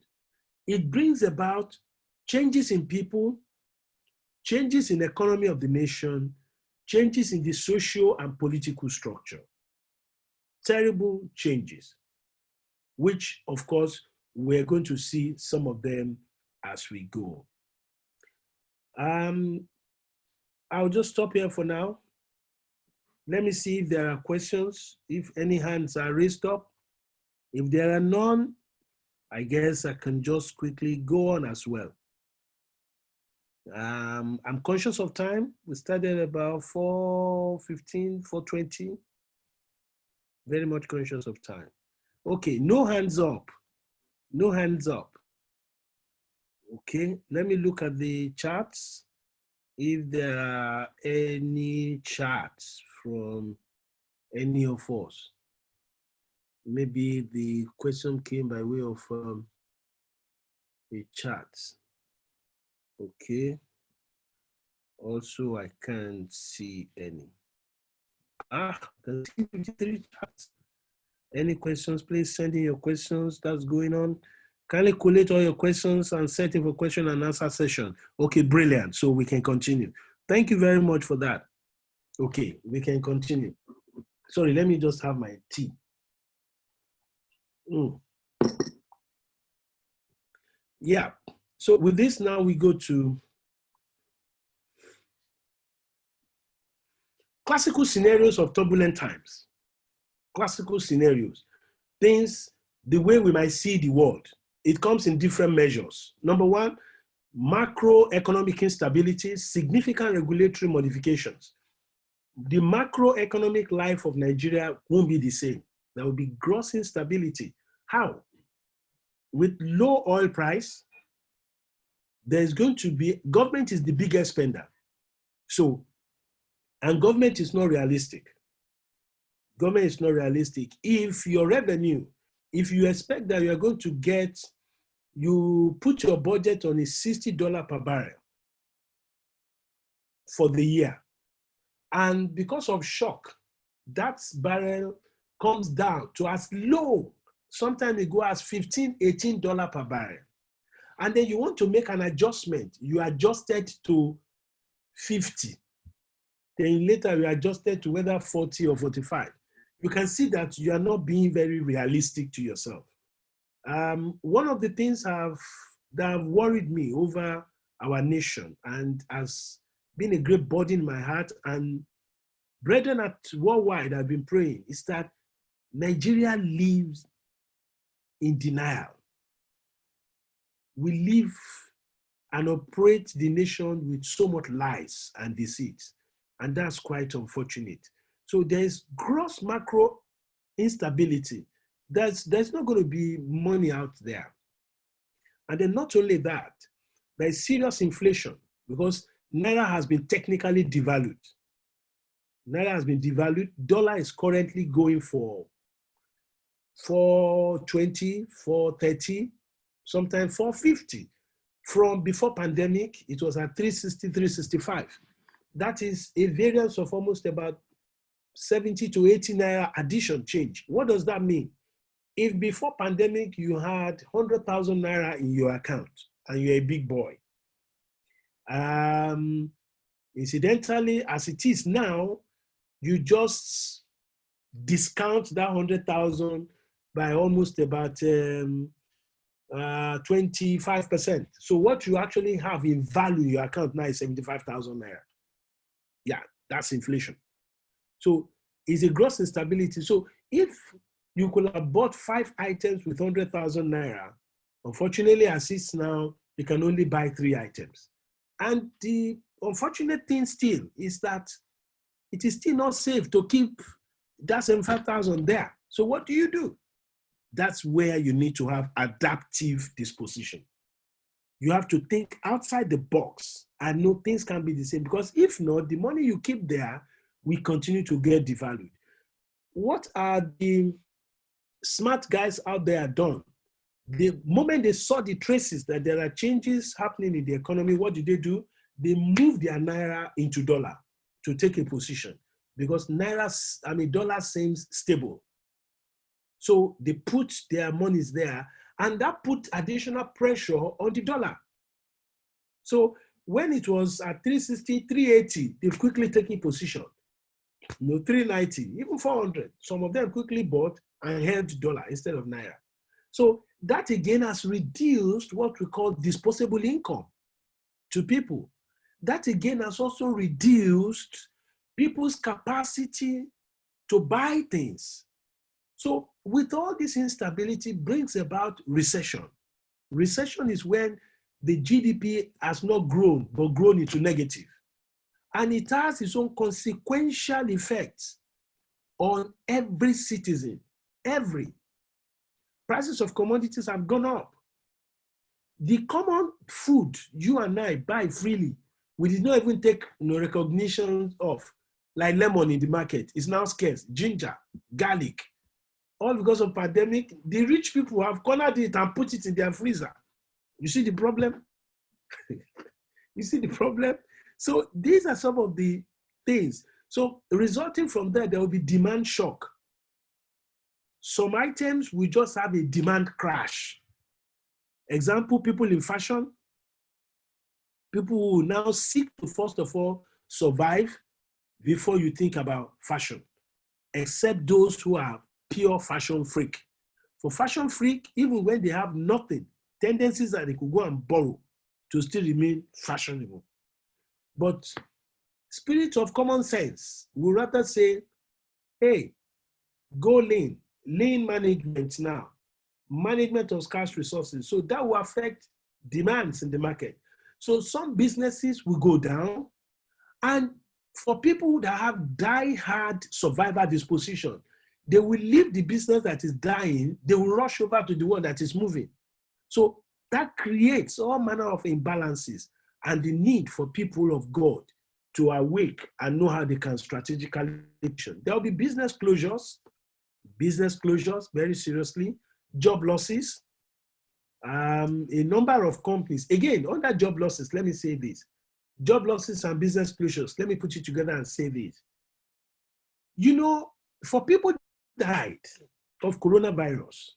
it brings about changes in people, changes in the economy of the nation, changes in the social and political structure. Terrible changes, which, of course, we're going to see some of them as we go. I'll just stop here for now. Let me see if there are questions, if any hands are raised up. If there are none, I guess I can just quickly go on as well. I'm conscious of time. We started about 4:15, 4:20. Very much conscious of time. Okay, no hands up. No hands up. Okay, let me look at the charts. If there are any charts from any of us. Maybe the question came by way of a chart. Okay. Also, I can't see any. I can see 53 charts. Any questions, please send in your questions. That's going on. Kindly collate all your questions and set in for question and answer session. Okay, brilliant. So we can continue. Thank you very much for that. Okay, we can continue. Sorry, let me just have my tea. Yeah, so with this now we go to classical scenarios of turbulent times. Classical scenarios, things, the way we might see the world. It comes in different measures. Number one, macroeconomic instability, significant regulatory modifications. The macroeconomic life of Nigeria won't be the same. There will be gross instability. How? With low oil price, there's going to be, government is the biggest spender. So, and government is not realistic. Government is not realistic. If your revenue, if you expect that you're going to get, you put your budget on a $60 per barrel for the year. And because of shock, that barrel comes down to as low, sometimes it go as $15, $18 per barrel. And then you want to make an adjustment, you adjusted to 50. Then later you adjusted to whether 40 or 45. You can see that you are not being very realistic to yourself. One of the things that have worried me over our nation and has been a great burden in my heart, and brethren at worldwide have been praying, is that Nigeria lives in denial. We live and operate the nation with so much lies and deceit, and that's quite unfortunate. So there's gross macro instability. There's not going to be money out there. And then not only that, there's serious inflation because Naira has been technically devalued. Naira has been devalued. Dollar is currently going for 420, 430, sometimes 450. From before pandemic, it was at 360, 365. That is a variance of almost about 70 to 80 Naira addition change. What does that mean? If before pandemic you had 100,000 Naira in your account and you're a big boy, incidentally, as it is now, you just discount that 100,000 by almost about 25%. So what you actually have in value in your account now is 75,000 Naira. Yeah, that's inflation. So it's a gross instability. So if you could have bought 5 items with 100,000 Naira, unfortunately, as it's now, you can only buy 3 items. And the unfortunate thing still is that it is still not safe to keep that 75,000 there. So what do? That's where you need to have adaptive disposition. You have to think outside the box and know things can be the same, because if not, the money you keep there will continue to get devalued. What are the smart guys out there done? The moment they saw the traces that there are changes happening in the economy, what did? They moved their Naira into dollar to take a position, because dollar seems stable. So they put their monies there, and that put additional pressure on the dollar. So when it was at 360, 380, they've quickly taken position. 390, even 400. Some of them quickly bought and held dollar instead of Naira. So that again has reduced what we call disposable income to people. That again has also reduced people's capacity to buy things. So with all this instability brings about recession. Recession is when the GDP has not grown, but grown into negative. And it has its own consequential effects on every citizen. Every. Prices of commodities have gone up. The common food you and I buy freely, we did not even take recognition of, like lemon in the market, is now scarce, ginger, garlic. All because of pandemic, the rich people have cornered it and put it in their freezer. You see the problem? You see the problem? So these are some of the things. So resulting from that, there will be demand shock. Some items will just have a demand crash. Example, people in fashion, people who will now seek to, first of all, survive before you think about fashion, except those who are pure fashion freak. For fashion freak, even when they have nothing, tendencies that they could go and borrow to still remain fashionable. But spirit of common sense will rather say, hey, go lean management now, management of scarce resources. So that will affect demands in the market. So some businesses will go down, and for people that have die-hard survival disposition, they will leave the business that is dying, they will rush over to the one that is moving. So that creates all manner of imbalances and the need for people of God to awake and know how they can strategically action. There will be business closures, very seriously, job losses, a number of companies. Again, under job losses, let me say this. Job losses and business closures, let me put it together and say this. You know, for people who died of coronavirus,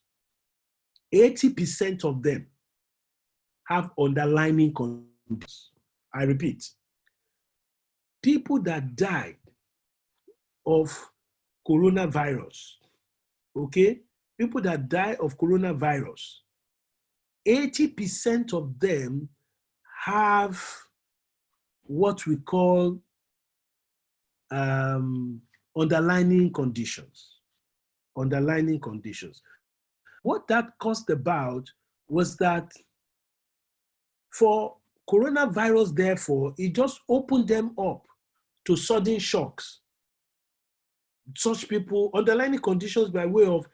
80% of them have underlying conditions. I repeat, people that died of coronavirus, okay? People that die of coronavirus, 80% of them have what we call underlying conditions. Underlying conditions. What that caused about was that for coronavirus, therefore, it just opened them up to sudden shocks. Such people, underlying conditions by way of,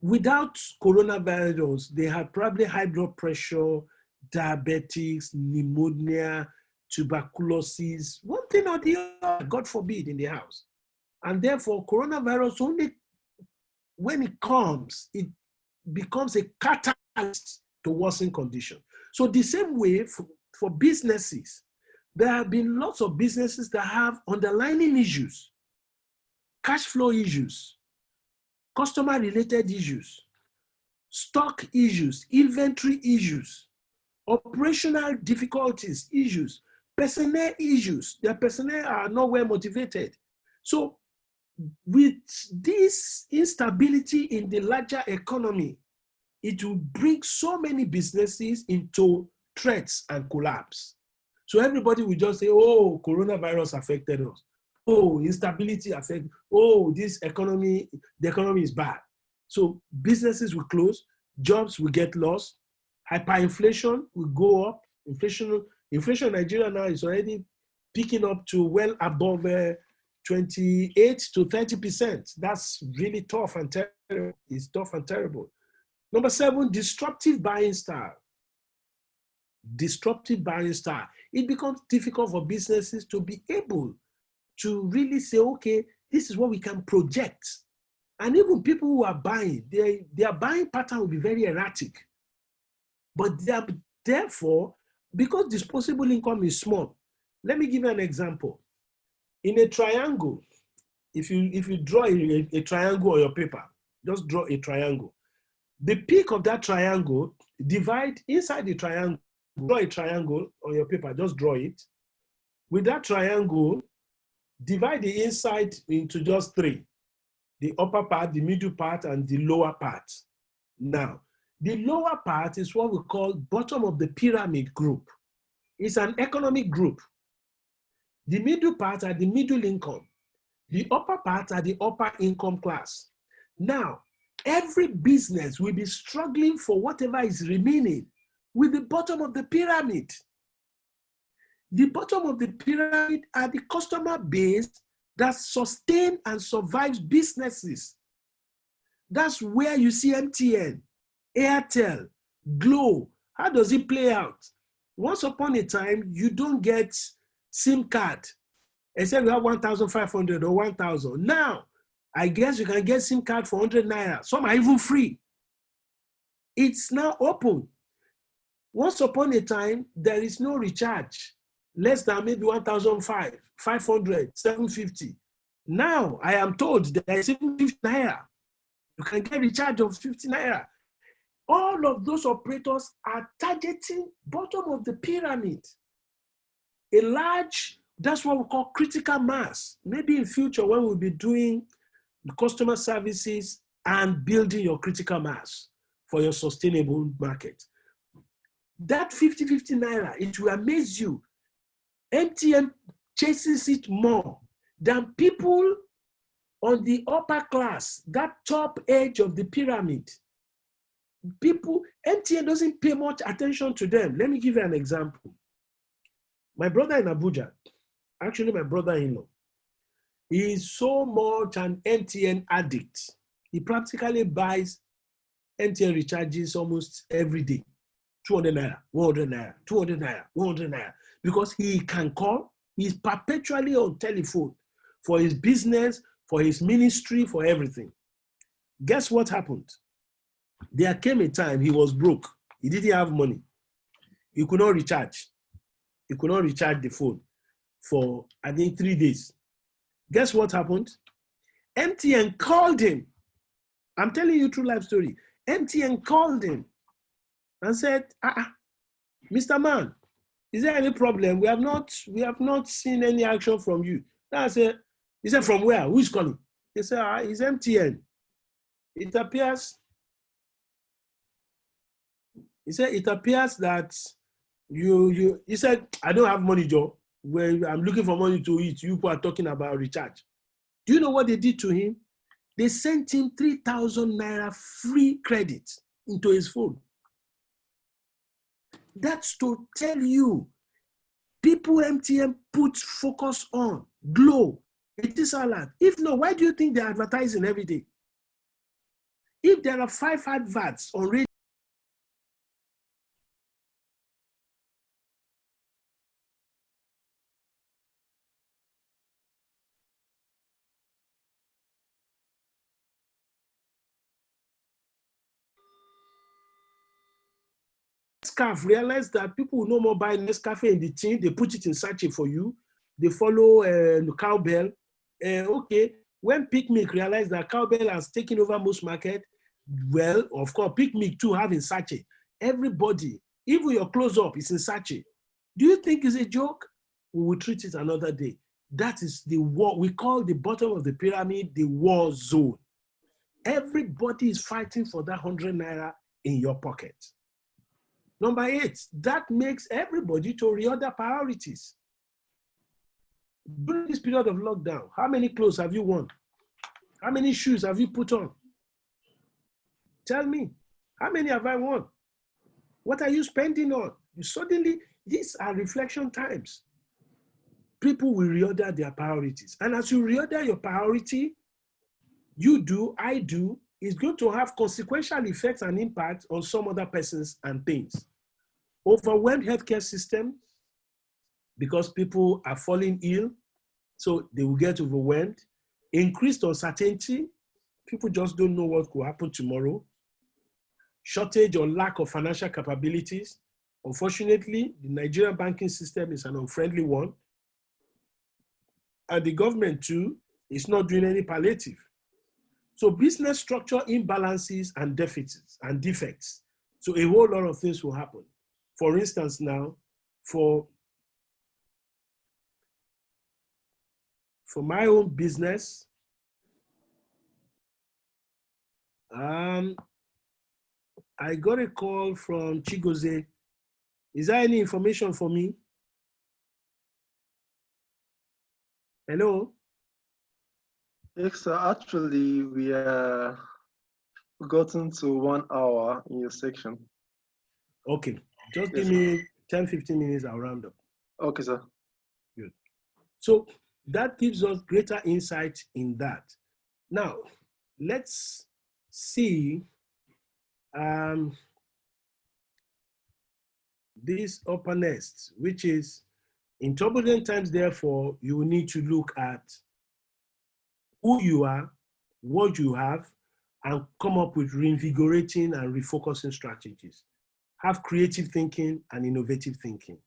without coronavirus, they had probably high blood pressure, diabetics, pneumonia, tuberculosis, one thing or the other, God forbid, in the house. And therefore, coronavirus only, when it comes, it becomes a catalyst to worsen condition. So the same way for businesses, there have been lots of businesses that have underlying issues, cash flow issues, customer-related issues, stock issues, inventory issues, operational difficulties, issues, personnel issues. Their personnel are not well motivated. So with this instability in the larger economy, it will bring so many businesses into threats and collapse. So everybody will just say, oh, coronavirus affected us. Oh, instability affected. Oh, this economy, the economy is bad. So businesses will close, jobs will get lost, hyperinflation will go up. Inflation in Nigeria now is already picking up to well above 28 to 30%. That's really tough and terrible. It's tough and terrible. Number 7, disruptive buying style. Disruptive buying style. It becomes difficult for businesses to be able to really say, okay, this is what we can project. And even people who are buying, their buying pattern will be very erratic. But therefore, because disposable income is small, let me give you an example. In a triangle, if you draw a triangle on your paper, just draw a triangle. The peak of that triangle, divide inside the triangle, draw a triangle on your paper, just draw it. With that triangle, divide the inside into just 3. The upper part, the middle part, and the lower part. Now, the lower part is what we call bottom of the pyramid group. It's an economic group. The middle part are the middle income. The upper part are the upper income class. Now, every business will be struggling for whatever is remaining with the bottom of the pyramid. The bottom of the pyramid are the customer base that sustain and survives businesses. That's where you see MTN, Airtel, Glo. How does it play out? Once upon a time, you don't get SIM card, except you have 1,500 or 1,000. Now, I guess you can get SIM card for 100 naira. Some are even free. It's now open. Once upon a time, there is no recharge, less than maybe 1,500, 500, 750. Now, I am told there is even 50 naira. You can get recharge of 50 naira. All of those operators are targeting bottom of the pyramid. A large, that's what we call critical mass. Maybe in future when we'll be doing customer services and building your critical mass for your sustainable market. That 50 naira, it will amaze you. MTN chases it more than people on the upper class, that top edge of the pyramid. People, MTN doesn't pay much attention to them. Let me give you an example. My brother in Abuja, actually my brother-in-law, he is so much an MTN addict. He practically buys MTN recharges almost every day. 200 naira, 100 naira, 200 naira, 100 naira. Because he can call, he's perpetually on telephone for his business, for his ministry, for everything. Guess what happened? There came a time he was broke. He didn't have money. He could not recharge. He could not recharge the phone for, I think, 3 days. Guess what happened? MTN called him. I'm telling you a true life story. MTN called him and said, Mr. Man, is there any problem? We have not seen any action from you. I said, he said, from where? Who's calling? He said, it's MTN. It appears that he said, I don't have money, Joe. When I'm looking for money to eat, you people are talking about recharge. Do you know what they did to him? They sent him 3,000 naira free credit into his phone. That's to tell you, people MTN put focus on, Glow, it is a lot. If no, why do you think they're advertising every day? If there are 5 adverts on radio, Nescafe realized that people will no more buy Nescafe in the tin, they put it in sachet for you, they follow the Cowbell. Okay, when Pick Milk realized that Cowbell has taken over most market, well, of course, Pick Milk too have in sachet. Everybody, even your close-up is in sachet. Do you think it's a joke? We will treat it another day. That is the war. We call the bottom of the pyramid the war zone. Everybody is fighting for that 100 naira in your pocket. Number 8, that makes everybody to reorder priorities. During this period of lockdown, how many clothes have you worn? How many shoes have you put on? Tell me, how many have I worn? What are you spending on? You suddenly, these are reflection times. People will reorder their priorities. And as you reorder your priority, you do, I do, is going to have consequential effects and impact on some other persons and things. Overwhelmed healthcare system, because people are falling ill, so they will get overwhelmed. Increased uncertainty, people just don't know what could happen tomorrow. Shortage or lack of financial capabilities. Unfortunately, the Nigerian banking system is an unfriendly one. And the government too is not doing any palliative. So business structure imbalances and deficits and defects. So a whole lot of things will happen. For instance now, for my own business, I got a call from Chigozie. Is there any information for me? Hello? Yes, sir. Actually, we are gotten to 1 hour in your section. Okay. Just Yes, give me 10, 15 minutes, I'll round up. Okay, sir. Good. So that gives us greater insight in that. Now, let's see this upper next, which is in turbulent times, therefore, you will need to look at who you are, what you have, and come up with reinvigorating and refocusing strategies. Have creative thinking and innovative thinking.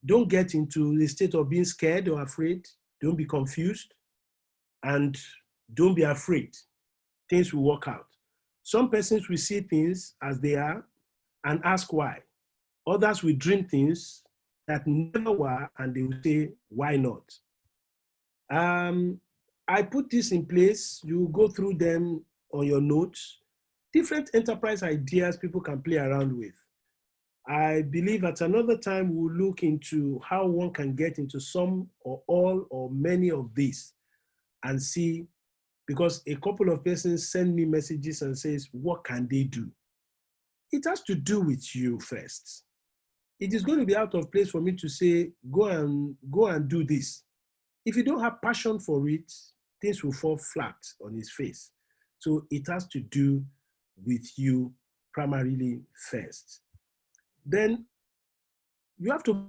Don't get into the state of being scared or afraid. Don't be confused, and don't be afraid. Things will work out. Some persons will see things as they are and ask why. Others will dream things that never were, and they will say, why not? I put this in place. You go through them on your notes. Different enterprise ideas people can play around with. I believe at another time we'll look into how one can get into some or all or many of these and see, because a couple of persons send me messages and says, what can they do? It has to do with you first. It is going to be out of place for me to say, go and do this. If you don't have passion for it, things will fall flat on its face. So it has to do with you primarily first. Then you have to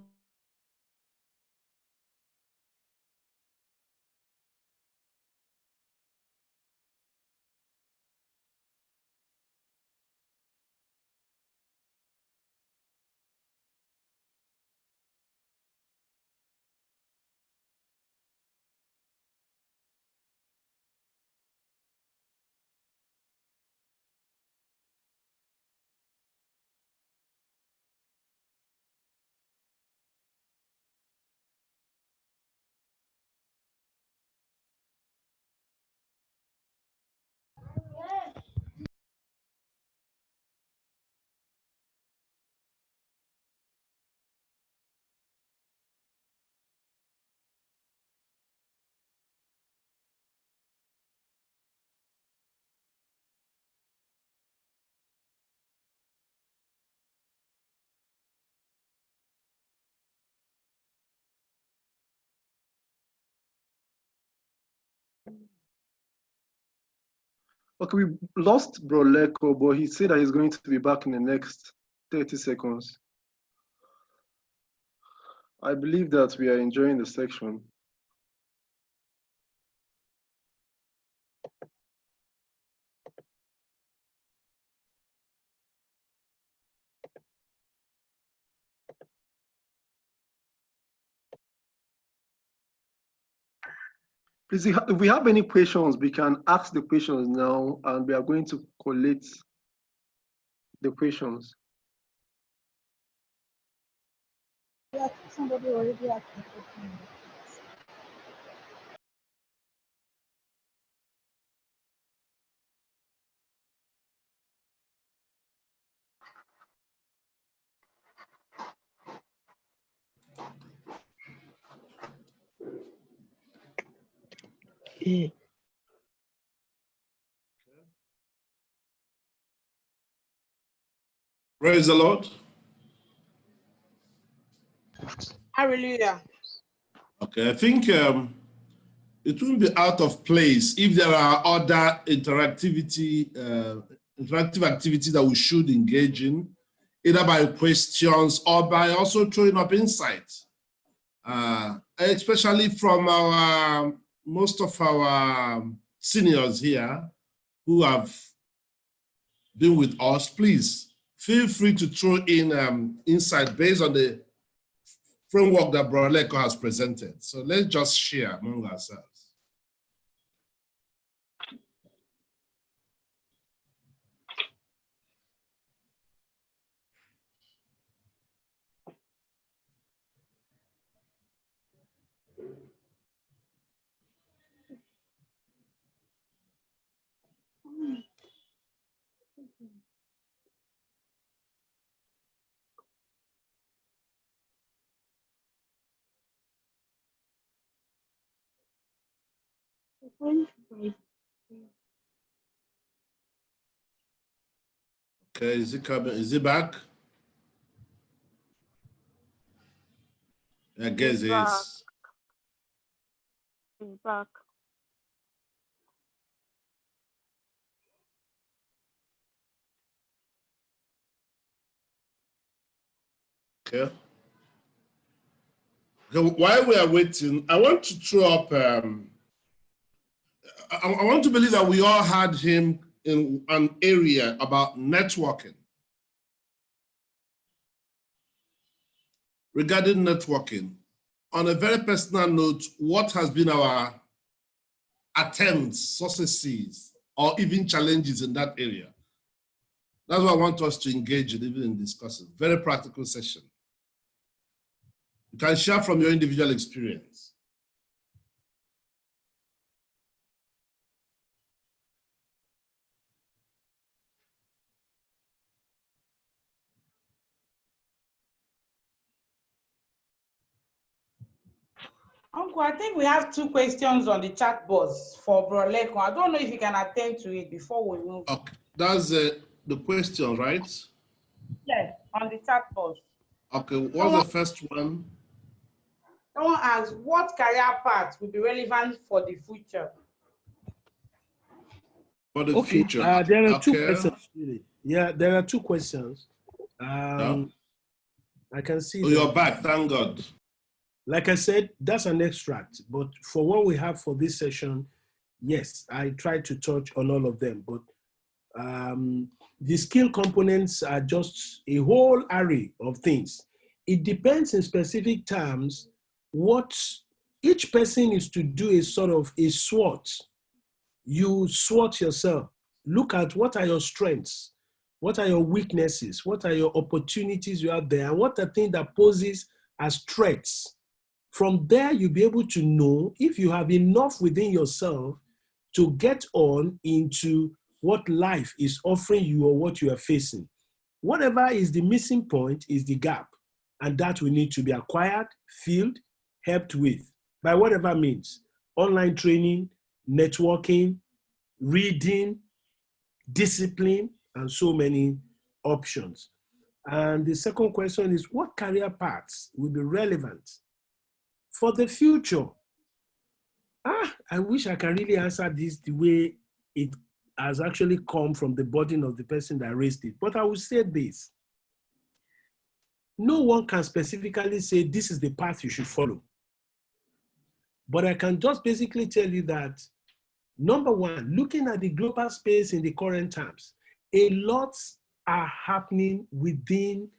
Okay, we lost Bro Leko, but he said that he's going to be back in the next 30 seconds. I believe that we are enjoying the section. Please, if we have any questions, we can ask the questions now, and we are going to collate the questions. Yeah, somebody already asked the question. Praise the Lord. Hallelujah. Okay, I think it wouldn't be out of place if there are other interactive activities that we should engage in, either by questions or by also throwing up insights, especially from our most of our seniors here who have been with us. Please feel free to throw in insight based on the framework that Brother Leko has presented. So let's just share among ourselves. Okay, is it coming? Is it back? I guess back. it's He's back. okay. Okay, while we are waiting, I want to throw up. I want to believe that we all had him in an area about networking. Regarding networking, on a very personal note, what has been our attempts, successes, or even challenges in that area? That's what I want us to engage in, even in discussing. Very practical session. You can share from your individual experience. Uncle, I think we have 2 questions on the chat box for Bro Lekan. I don't know if you can attend to it before we move. Okay, that's the question, right? Yes, on the chat box. Okay, what's the first one? Someone asks, what career path will be relevant for the future? For the Okay, future. there are 2 Okay. questions, really. Yeah, there are 2 questions. Yeah. I can see Oh, that. you're back, thank God. Like I said, that's an extract, but for what we have for this session, yes, I tried to touch on all of them, but the skill components are just a whole array of things. It depends in specific terms what each person is to do is sort of a SWOT. You SWOT yourself. Look at what are your strengths, what are your weaknesses, what are your opportunities you have there, and what are things that poses as threats. From there, you'll be able to know if you have enough within yourself to get on into what life is offering you or what you are facing. Whatever is the missing point is the gap, and that will need to be acquired, filled, helped with by whatever means: online training, networking, reading, discipline, and so many options. And the second question is, what career paths will be relevant for the future? I wish I can really answer this the way it has actually come from the burden of the person that raised it. But I will say this. No one can specifically say this is the path you should follow. But I can just basically tell you that, number one, looking at the global space in the current times, a lot are happening within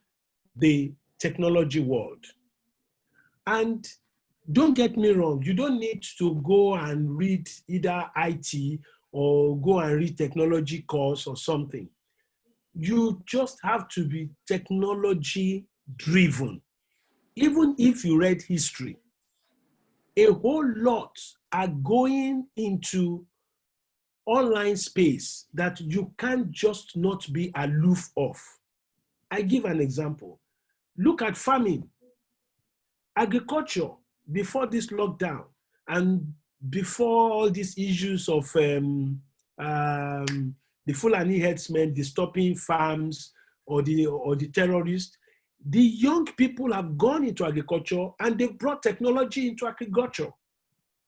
the technology world. And don't get me wrong, you don't need to go and read either IT or go and read technology course or something. You just have to be technology driven. Even if you read history, a whole lot are going into online space that you can't just not be aloof of. I give an example. Look at farming, agriculture before this lockdown and before all these issues of the Fulani herdsmen disturbing farms or the terrorists. The young people have gone into agriculture and they've brought technology into agriculture.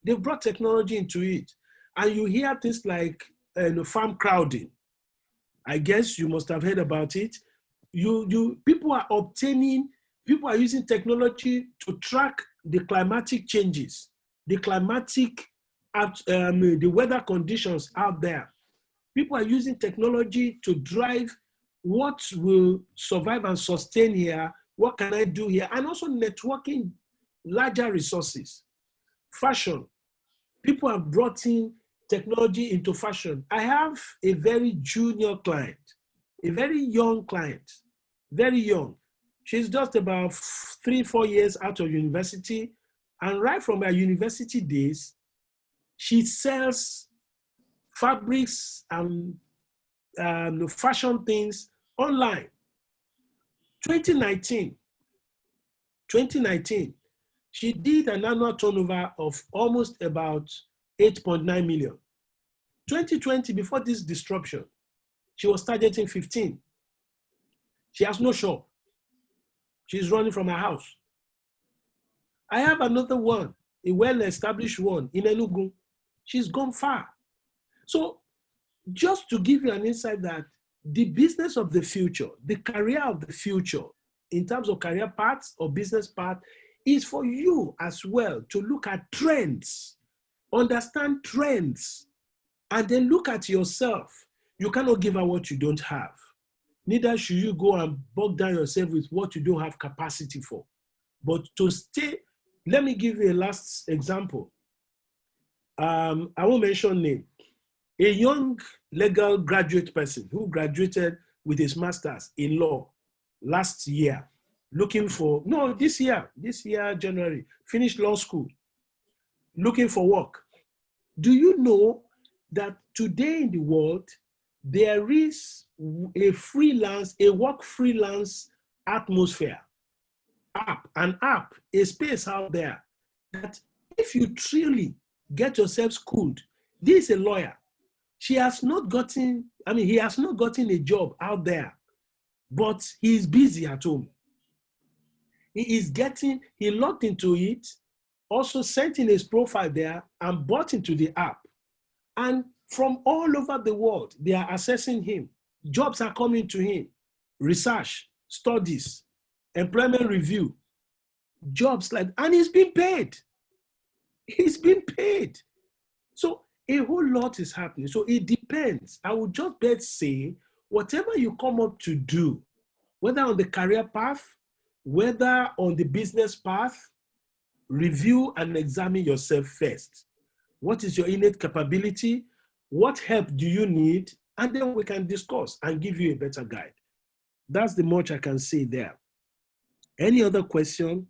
They've brought technology into it. And you hear things like farm crowding. I guess you must have heard about it. People are using technology to track the climatic changes, the weather conditions out there. People are using technology to drive what will survive and sustain here, what can I do here, and also networking larger resources. Fashion, people have brought in technology into fashion. I have a very junior client, a very young client, very young. She's just about 3-4 years out of university. And right from her university days, she sells fabrics and fashion things online. 2019, she did an annual turnover of almost about 8.9 million. 2020, before this disruption, she was targeting 15. She has no shop. She's running from her house. I have another one, a well-established one in Enugu. She's gone far. So just to give you an insight that the business of the future, the career of the future, in terms of career paths or business path, is for you as well to look at trends, understand trends, and then look at yourself. You cannot give out what you don't have. Neither should you go and bog down yourself with what you don't have capacity for. But to stay, let me give you a last example. I won't mention name. A young legal graduate person who graduated with his master's in law last year, looking for, no, this year, January, finished law school, looking for work. Do you know that today in the world, there is a work freelance atmosphere, an app, a space out there that if you truly get yourself schooled, this is a lawyer. He has not gotten a job out there, but he's busy at home. He logged into it, also sent in his profile there and bought into the app. And from all over the world, they are assessing him. Jobs are coming to him. Research, studies, employment review, jobs and he's being paid. He's being paid. So a whole lot is happening. So it depends. I would just bet say, whatever you come up to do, whether on the career path, whether on the business path, review and examine yourself first. What is your innate capability? What help do you need? And then we can discuss and give you a better guide. That's the much I can say there. Any other question?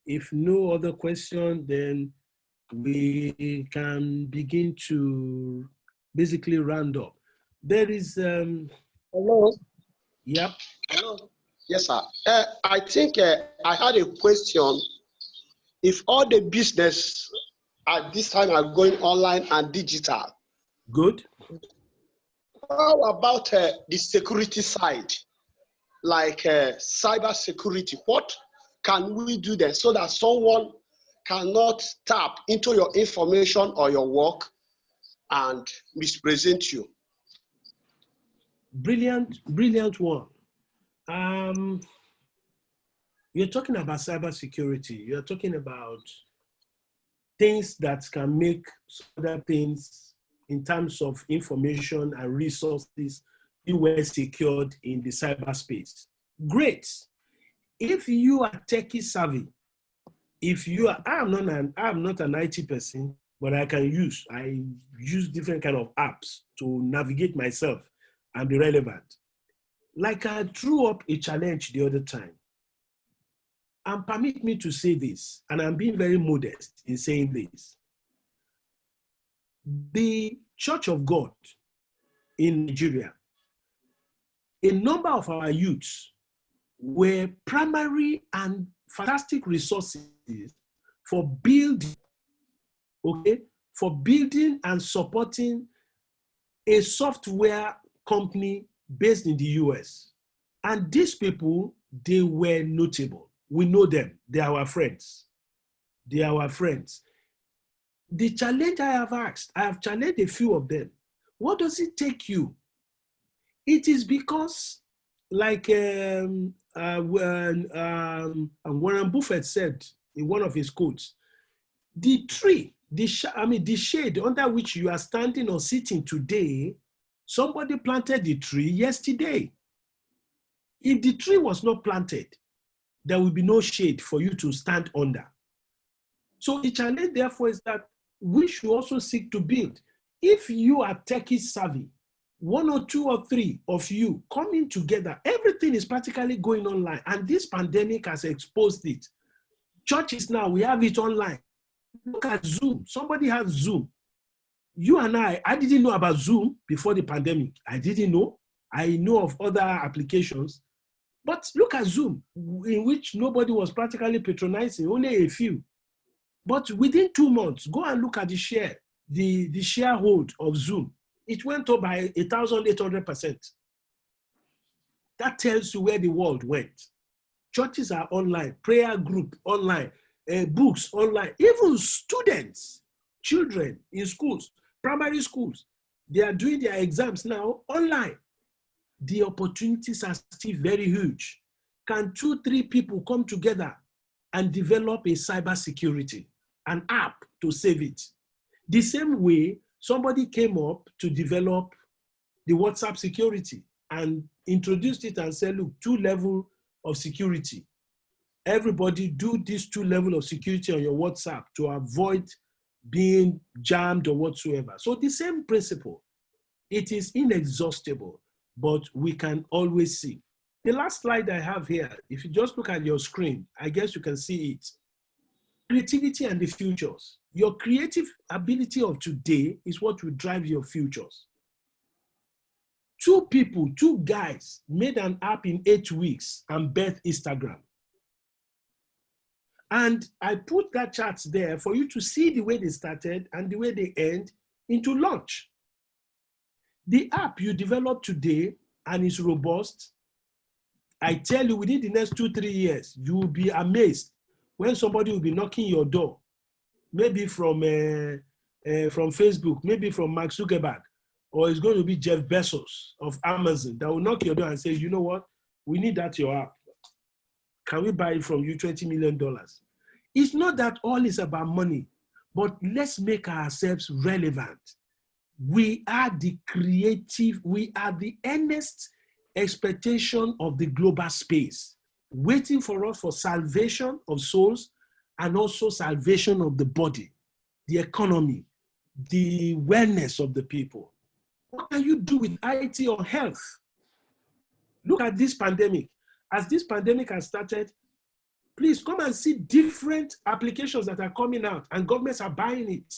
If no other question, then we can begin to basically round up. There is, Hello. yep. Hello. Yes, sir. I think I had a question. If all the business at this time are going online and digital, Good. how about the security side, like cyber security? What can we do there so that someone cannot tap into your information or your work and mispresent you? Brilliant, brilliant one. You're talking about cybersecurity. You're talking about things that can make other things in terms of information and resources be well secured in the cyberspace. Great. If you are techie savvy, I'm not an IT person, but I use different kind of apps to navigate myself and be relevant. Like I threw up a challenge the other time. And permit me to say this, and I'm being very modest in saying this. The Church of God in Nigeria, a number of our youths were primary and fantastic resources for building and supporting a software company based in the US. And these people, they were notable. We know them. They are our friends. They are our friends. The challenge I have challenged a few of them. What does it take you? It is because, like Warren Buffett said in one of his quotes, the tree, the shade under which you are standing or sitting today, somebody planted the tree yesterday. If the tree was not planted, there will be no shade for you to stand under. So the challenge, therefore, is that we should also seek to build. If you are techie savvy, 1 or 2 or 3 of you coming together, everything is practically going online, and this pandemic has exposed it. Churches now, we have it online. Look at Zoom. Somebody has Zoom. You and I didn't know about Zoom before the pandemic. I didn't know. I know of other applications. But look at Zoom, in which nobody was practically patronizing, only a few. But within 2 months, go and look at the sharehold of Zoom. It went up by 1,800%. That tells you where the world went. Churches are online, prayer group online. books online. Even students, children in schools, primary schools, they are doing their exams now online. The opportunities are still very huge. Can 2-3 people come together and develop a cybersecurity, an app to save it? The same way somebody came up to develop the WhatsApp security and introduced it and said, look, 2 levels of security. Everybody do this 2 levels of security on your WhatsApp to avoid being jammed or whatsoever. So the same principle. It is inexhaustible, but we can always see. The last slide I have here, if you just look at your screen, I guess you can see it. Creativity and the futures. Your creative ability of today is what will drive your futures. 2 people, 2 guys made an app in 8 weeks and birthed Instagram. And I put that chart there for you to see the way they started and the way they end into launch. The app you develop today and is robust, I tell you, within the next 2-3 years, you will be amazed when somebody will be knocking your door, maybe from Facebook, maybe from Mark Zuckerberg, or it's going to be Jeff Bezos of Amazon that will knock your door and say, you know what, we need that your app. Can we buy it from you, $20 million? It's not that all is about money, but let's make ourselves relevant. We are the creative, we are the earnest expectation of the global space, waiting for us for salvation of souls and also salvation of the body, the economy, the wellness of the people. What can you do with IT or health? Look at this pandemic. As this pandemic has started, please come and see different applications that are coming out and governments are buying it.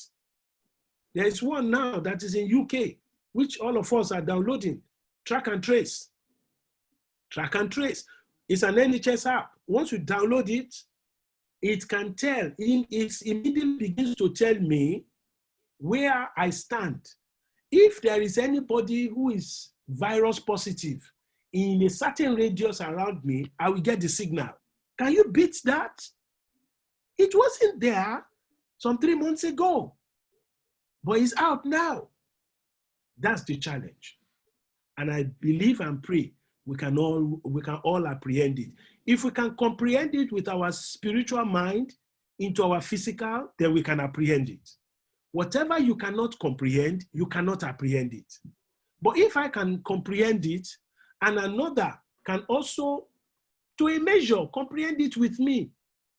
There is one now that is in UK, which all of us are downloading, Track and Trace. Track and Trace. It's an NHS app. Once you download it, it can tell, it immediately begins to tell me where I stand. If there is anybody who is virus positive in a certain radius around me, I will get the signal. Can you beat that? It wasn't there some 3 months ago, but it's out now. That's the challenge. And I believe and pray we can all apprehend it. If we can comprehend it with our spiritual mind into our physical, then we can apprehend it. Whatever you cannot comprehend, you cannot apprehend it. But if I can comprehend it, and another can also, to a measure, comprehend it with me,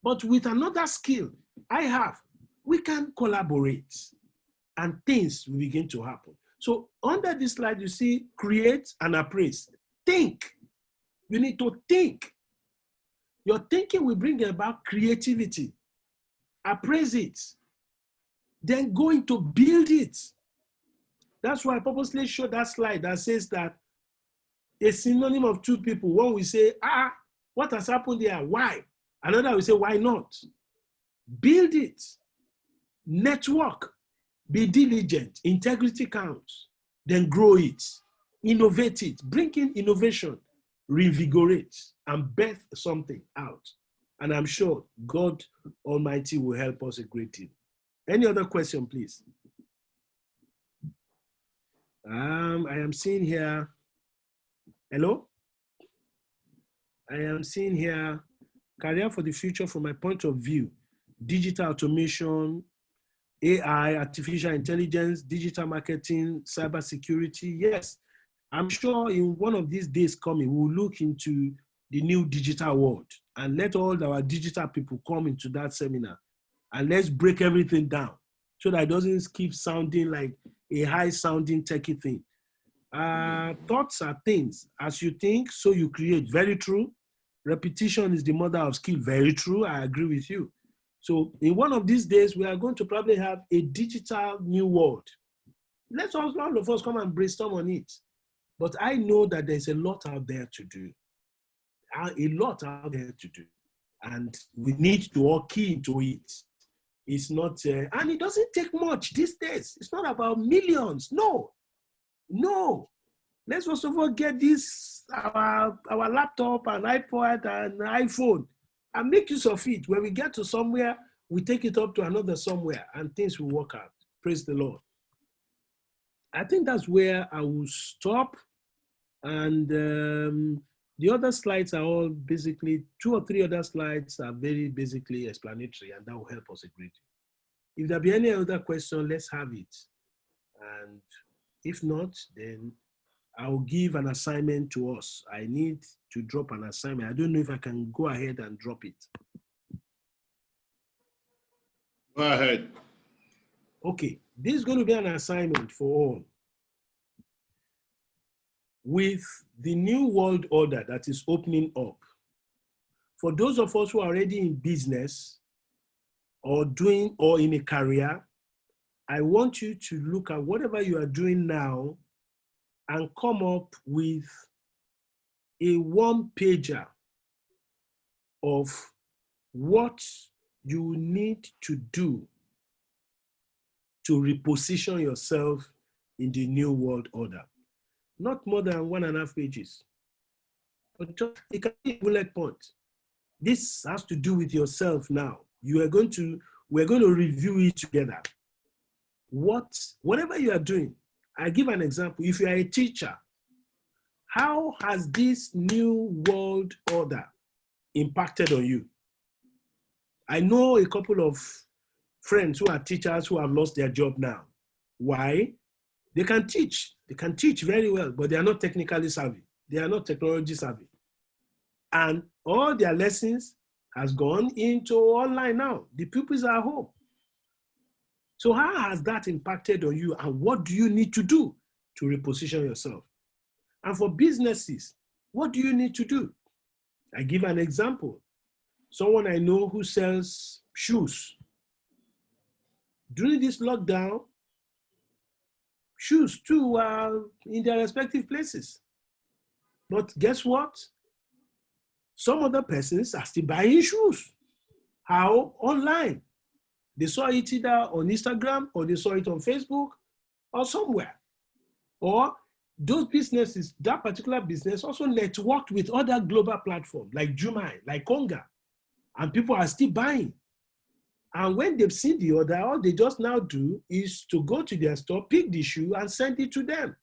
but with another skill I have, we can collaborate and things will begin to happen. So under this slide, you see create and appraise. Think. You need to think. Your thinking will bring about creativity. Appraise it. Then go into build it. That's why I purposely showed that slide that says that a synonym of 2 people, one will say, what has happened there? Why? Another will say, why not? Build it. Network. Be diligent. Integrity counts. Then grow it. Innovate it. Bring in innovation. Reinvigorate and birth something out. And I'm sure God Almighty will help us a great deal. Any other question, please? I am seeing here, hello? I am seeing here, career for the future from my point of view, digital automation, AI, artificial intelligence, digital marketing, cybersecurity. Yes, I'm sure in one of these days coming, we'll look into the new digital world and let all our digital people come into that seminar and let's break everything down so that it doesn't keep sounding like a high sounding techie thing. Thoughts are things. As you think, so you create. Very true. Repetition is the mother of skill. Very true. I agree with you. So in one of these days, we are going to probably have a digital new world. Let's all of us come and brainstorm on it. But I know that there's a lot out there to do. A lot out there to do. And we need to all key into it. It's not, and it doesn't take much these days. It's not about millions. No. No. Let's first of all get this, our laptop and iPod and iPhone and make use of it. When we get to somewhere, we take it up to another somewhere and things will work out. Praise the Lord. I think that's where I will stop. And the other slides are all basically, 2 or 3 other slides are very basically explanatory, and that will help us a great deal. If there be any other question, let's have it. And if not, then I'll give an assignment to us. I need to drop an assignment. I don't know if I can go ahead and drop it. Go ahead. Okay, this is going to be an assignment for all. With the new world order that is opening up, for those of us who are already in business or in a career, I want you to look at whatever you are doing now and come up with a one-pager of what you need to do to reposition yourself in the new world order. Not more than 1.5 pages, but just it can be a bullet point. This has to do with yourself now. We're going to review it together. Whatever you are doing, I give an example. If you are a teacher, how has this new world order impacted on you? I know a couple of friends who are teachers who have lost their job now. Why? They can teach very well, but they are not technically savvy. They are not technology savvy. And all their lessons has gone into online now. The pupils are home. So how has that impacted on you, and what do you need to do to reposition yourself? And for businesses, what do you need to do? I give an example. Someone I know who sells shoes. During this lockdown, shoes too are in their respective places. But guess what? Some other persons are still buying shoes. How? Online. They saw it either on Instagram, or they saw it on Facebook, or somewhere. Or those businesses, that particular business also networked with other global platforms like Jumai, like Konga, and people are still buying. And when they've seen the order, all they just now do is to go to their store, pick the shoe, and send it to them.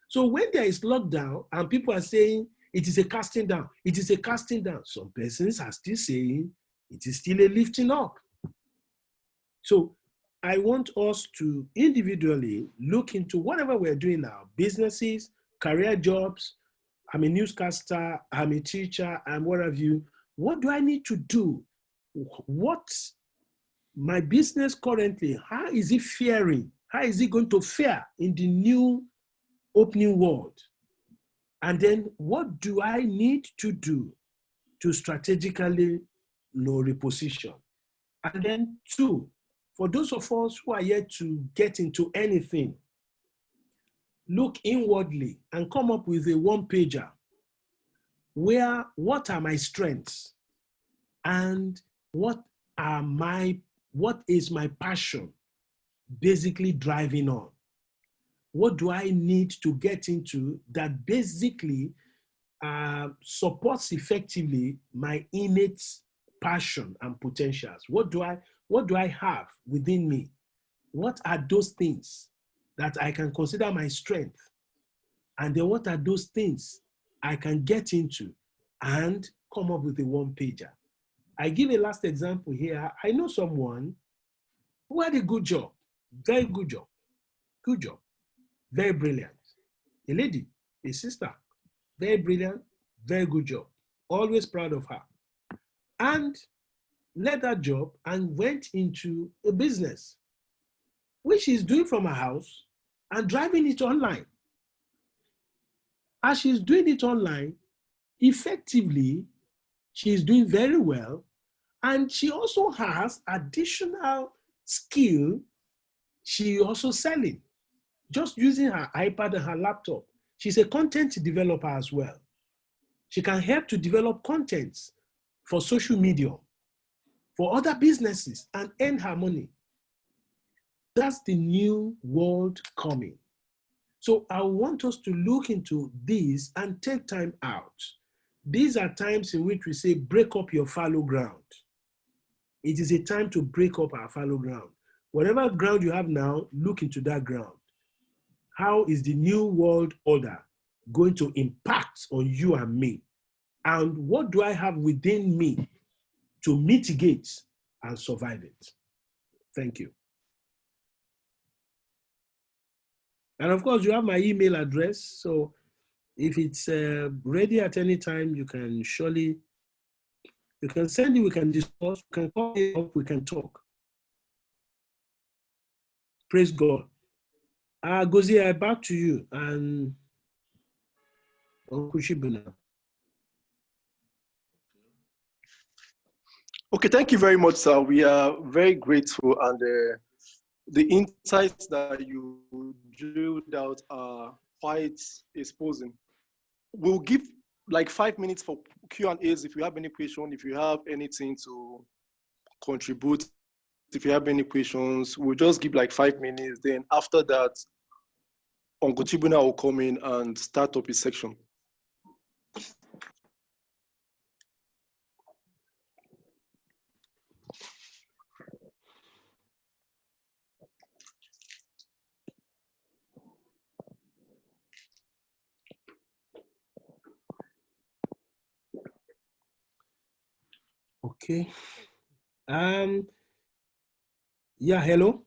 So when there is lockdown and people are saying it is a casting down, it is a casting down, some persons are still saying it is still a lifting up. So I want us to individually look into whatever we're doing now, businesses, career jobs. I'm a newscaster, I'm a teacher, and what have you. What do I need to do? What my business currently, how is it faring? How is it going to fare in the new opening world? And then what do I need to do to strategically reposition? And then 2, for those of us who are yet to get into anything, look inwardly and come up with a one-pager where what are my strengths and what is my passion basically driving on? What do I need to get into that basically supports effectively my innate passion and potentials? What do I have within me? What are those things that I can consider my strength? And then what are those things I can get into and come up with a one-pager? I give a last example here. I know someone who had a good job, very good job, very brilliant. A lady, a sister, very brilliant, very good job, always proud of her. And left that job and went into a business, which she's doing from her house and driving it online. As she's doing it online, effectively, she's doing very well. And she also has additional skill she also selling, just using her iPad and her laptop. She's a content developer as well. She can help to develop contents for social media, for other businesses, and earn her money. That's the new world coming. So I want us to look into this and take time out These are times in which we say, break up your fallow ground. It is a time to break up our fallow ground. Whatever ground you have now, look into that ground. How is the new world order going to impact on you and me? And what do I have within me to mitigate and survive it? Thank you. And of course, you have my email address. So if it's ready at any time, you can surely, you can send it, we can discuss, we can call it up, we can talk. Praise God. Gozie, back to you and Uncle Chibunna. Okay, thank you very much, sir. We are very grateful, and the insights that you drilled out are quite exposing. We'll give like 5 minutes for Q&As if you have any question, if you have anything to contribute, if you have any questions, we'll just give like 5 minutes. Then after that, Uncle Chibunna will come in and start up his section. Okay. Yeah, hello.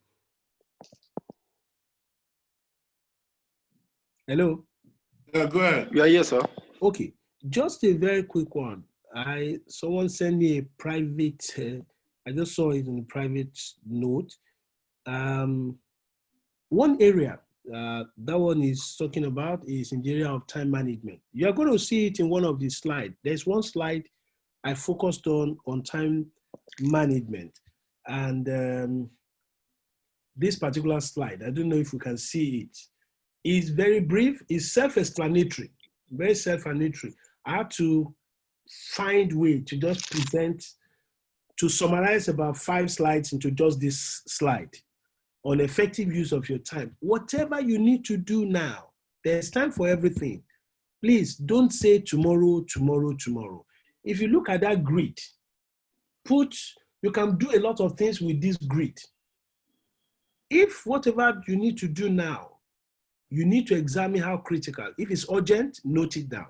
Hello. Yeah, go ahead. Yeah, yes, sir. Okay, just a very quick one. Someone sent me a private, I just saw it in a private note. One area that one is talking about is in the area of time management. You're going to see it in one of the slides. There's one slide I focused on time management. And this particular slide, I don't know if we can see it, is very brief, it's self-explanatory, very self-explanatory. I had to find way to just present, to summarize about 5 slides into just this slide on effective use of your time. Whatever you need to do now, there's time for everything. Please don't say tomorrow, tomorrow, tomorrow. If you look at that grid, you can do a lot of things with this grid. If whatever you need to do now, you need to examine how critical. If it's urgent, note it down.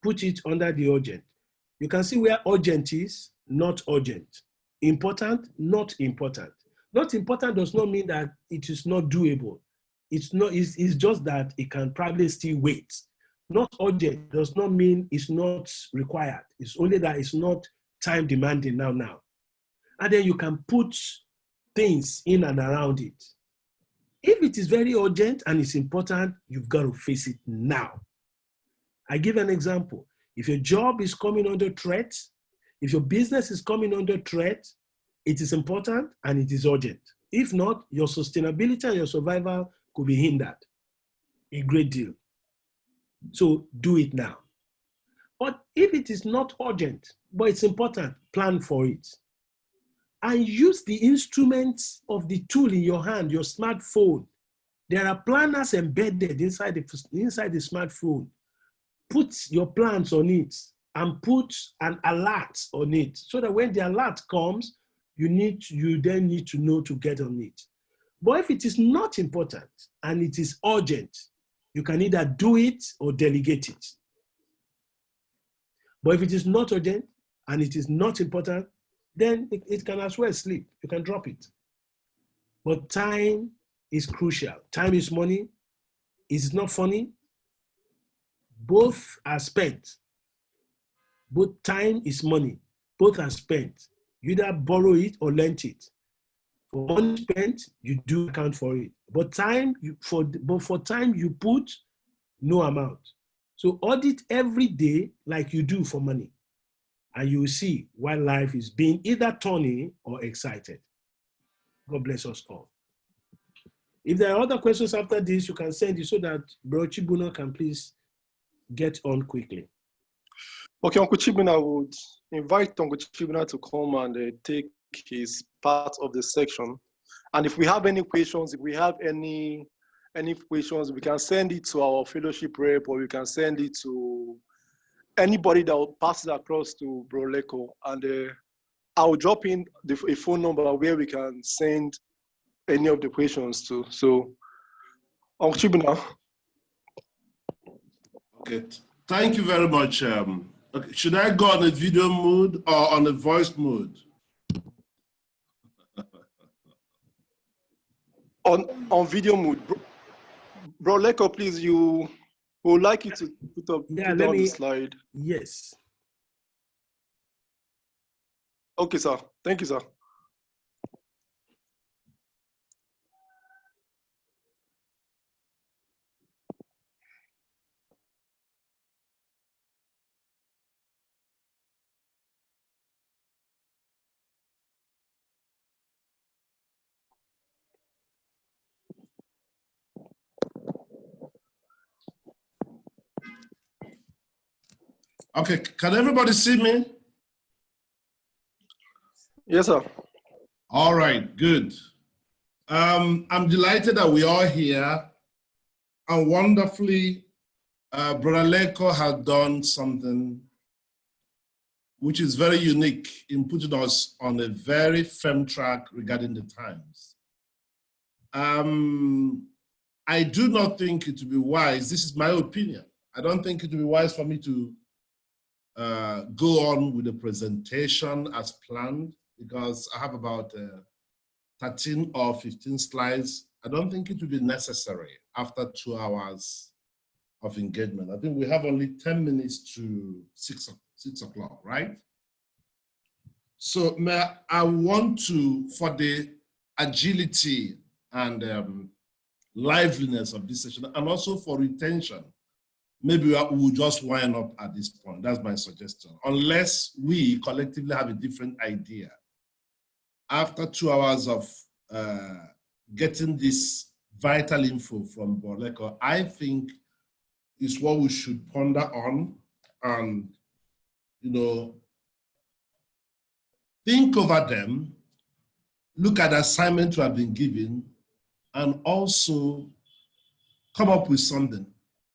Put it under the urgent. You can see where urgent is, not urgent. Important, not important. Not important does not mean that it is not doable. It's just that it can probably still wait. Not urgent does not mean it's not required. It's only that it's not time demanding now. And then you can put things in and around it. If it is very urgent and it's important, you've got to face it now. I give an example. If your job is coming under threat, if your business is coming under threat, it is important and it is urgent. If not, your sustainability and your survival could be hindered a great deal. So do it now. But if it is not urgent, but it's important, plan for it. And use the instruments of the tool in your hand, your smartphone. There are planners embedded inside the smartphone. Put your plans on it and put an alert on it so that when the alert comes, you then need to know to get on it. But if it is not important and it is urgent, you can either do it or delegate it. But if it is not urgent and it is not important, then it can as well sleep. You can drop it. But time is crucial. Time is money. It's not funny. Both are spent. Both time is money. Both are spent. You either borrow it or lend it. For money spent, you do account for it. But for time you put no amount. So audit every day like you do for money. And you will see why life is being either turning or excited. God bless us all. If there are other questions after this, you can send it so that Bro Chibunna can please get on quickly. Okay, Uncle Chibunna, would invite Uncle Chibunna to come and take his part of the section. And if we have any questions, if we have any questions, we can send it to our fellowship rep, or we can send it to anybody that will pass it across to Bro Leko, and I'll drop in a phone number where we can send any of the questions to. So, Chibunna. Okay, thank you very much. Okay. Should I go on a video mode or on a voice mode? On video mode. Bro Leko, please, we would like you to put on the slide. Yes. Okay, sir. Thank you, sir. Okay, can everybody see me? Yes, sir. All right, good. I'm delighted that we are here, and wonderfully, Brother Leko has done something which is very unique in putting us on a very firm track regarding the times. I do not think it would be wise, this is my opinion, I don't think it would be wise for me to go on with the presentation as planned, because I have about 13 or 15 slides. I don't think it will be necessary after 2 hours of engagement. I think we have only 10 minutes to 6 o'clock, right? So I want to, for the agility and liveliness of this session, and also for retention, maybe we'll just wind up at this point. That's my suggestion, unless we collectively have a different idea. After 2 hours of getting this vital info from Bro Leko, I think is what we should ponder on and, think over them, look at the assignment we have been given, and also come up with something.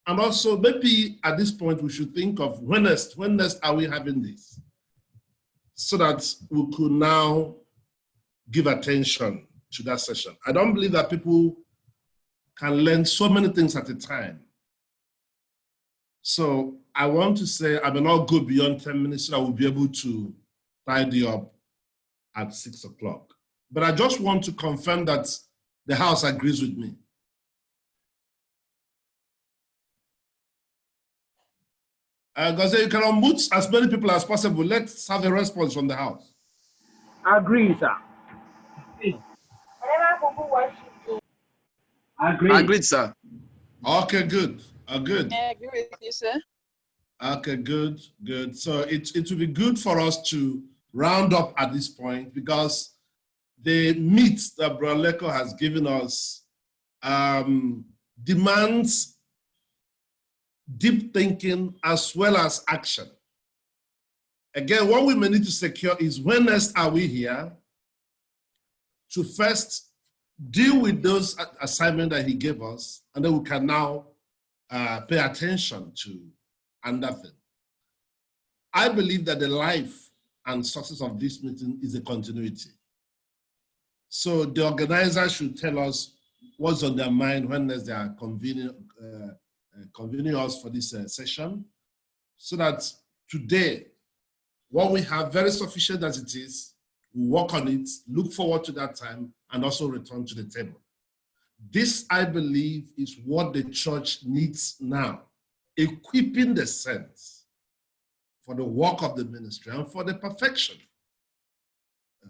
And also, maybe at this point, we should think of when next are we having this? So that we could now give attention to that session. I don't believe that people can learn so many things at a time. So I want to say I may not go beyond 10 minutes so I will be able to tidy up at 6 o'clock. But I just want to confirm that the House agrees with me. Gaze, you can unmute as many people as possible. Let's have a response from the House. Agree, sir. Agree. Agreed, sir. Okay, good. Good. I agree with you, sir. Okay, good. So it will be good for us to round up at this point, because the meat that Bro Leko has given us demands deep thinking as well as action. Again, what we may need to secure is when next are we here to first deal with those assignments that he gave us, and then we can now pay attention to another thing. I believe that the life and success of this meeting is a continuity. So the organizers should tell us what's on their mind when they are convening us for this session, so that today, what we have, very sufficient as it is, we work on it, look forward to that time, and also return to the table. This, I believe, is what the church needs now, equipping the saints for the work of the ministry and for the perfection.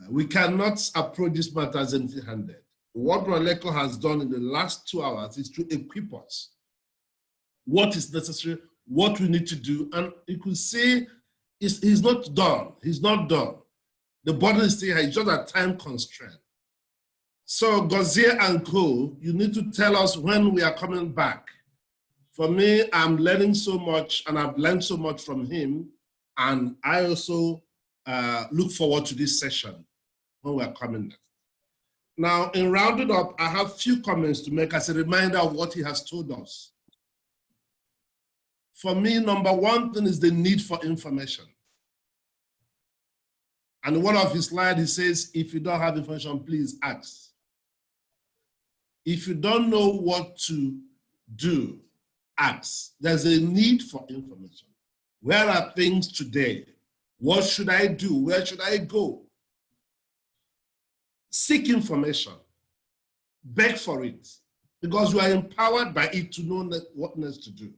We cannot approach this matter as empty-handed. What Bro Leko has done in the last 2 hours is to equip us what is necessary, what we need to do, and you could say he's not done. He's not done. The burden is still here, it's just a time constraint. So Gazier and co, you need to tell us when we are coming back. For me, I'm learning so much, and I've learned so much from him, and I also look forward to this session when we are coming next. Now, in rounding up, I have a few comments to make as a reminder of what he has told us. for me, number one thing is the need for information. And in one of his slides, he says, if you don't have information, please ask. If you don't know what to do, ask. There's a need for information. Where are things today? What should I do? Where should I go? Seek information. Beg for it. Because you are empowered by it to know what next to do.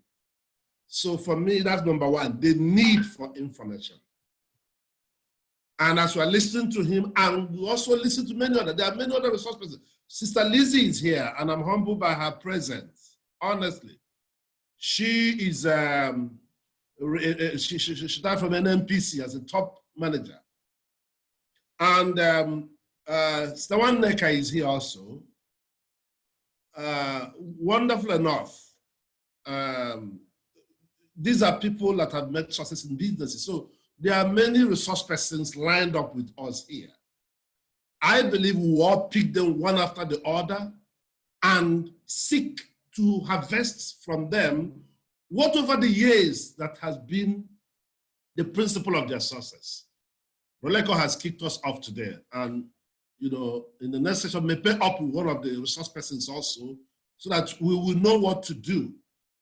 So for me, that's number one, the need for information. And as we are listening to him, and we also listen to many other, there are many other resource persons. Sister Lizzie is here, and I'm humbled by her presence, honestly. She is, she started from NMPC as a top manager. And Sister Neka is here also. Wonderful enough. These are people that have made success in businesses. So there are many resource persons lined up with us here. I believe we all pick them one after the other and seek to harvest from them what over the years that has been the principle of their success. Lekan has kicked us off today, and you know, in the next session, may pair up with one of the resource persons also, so that we will know what to do.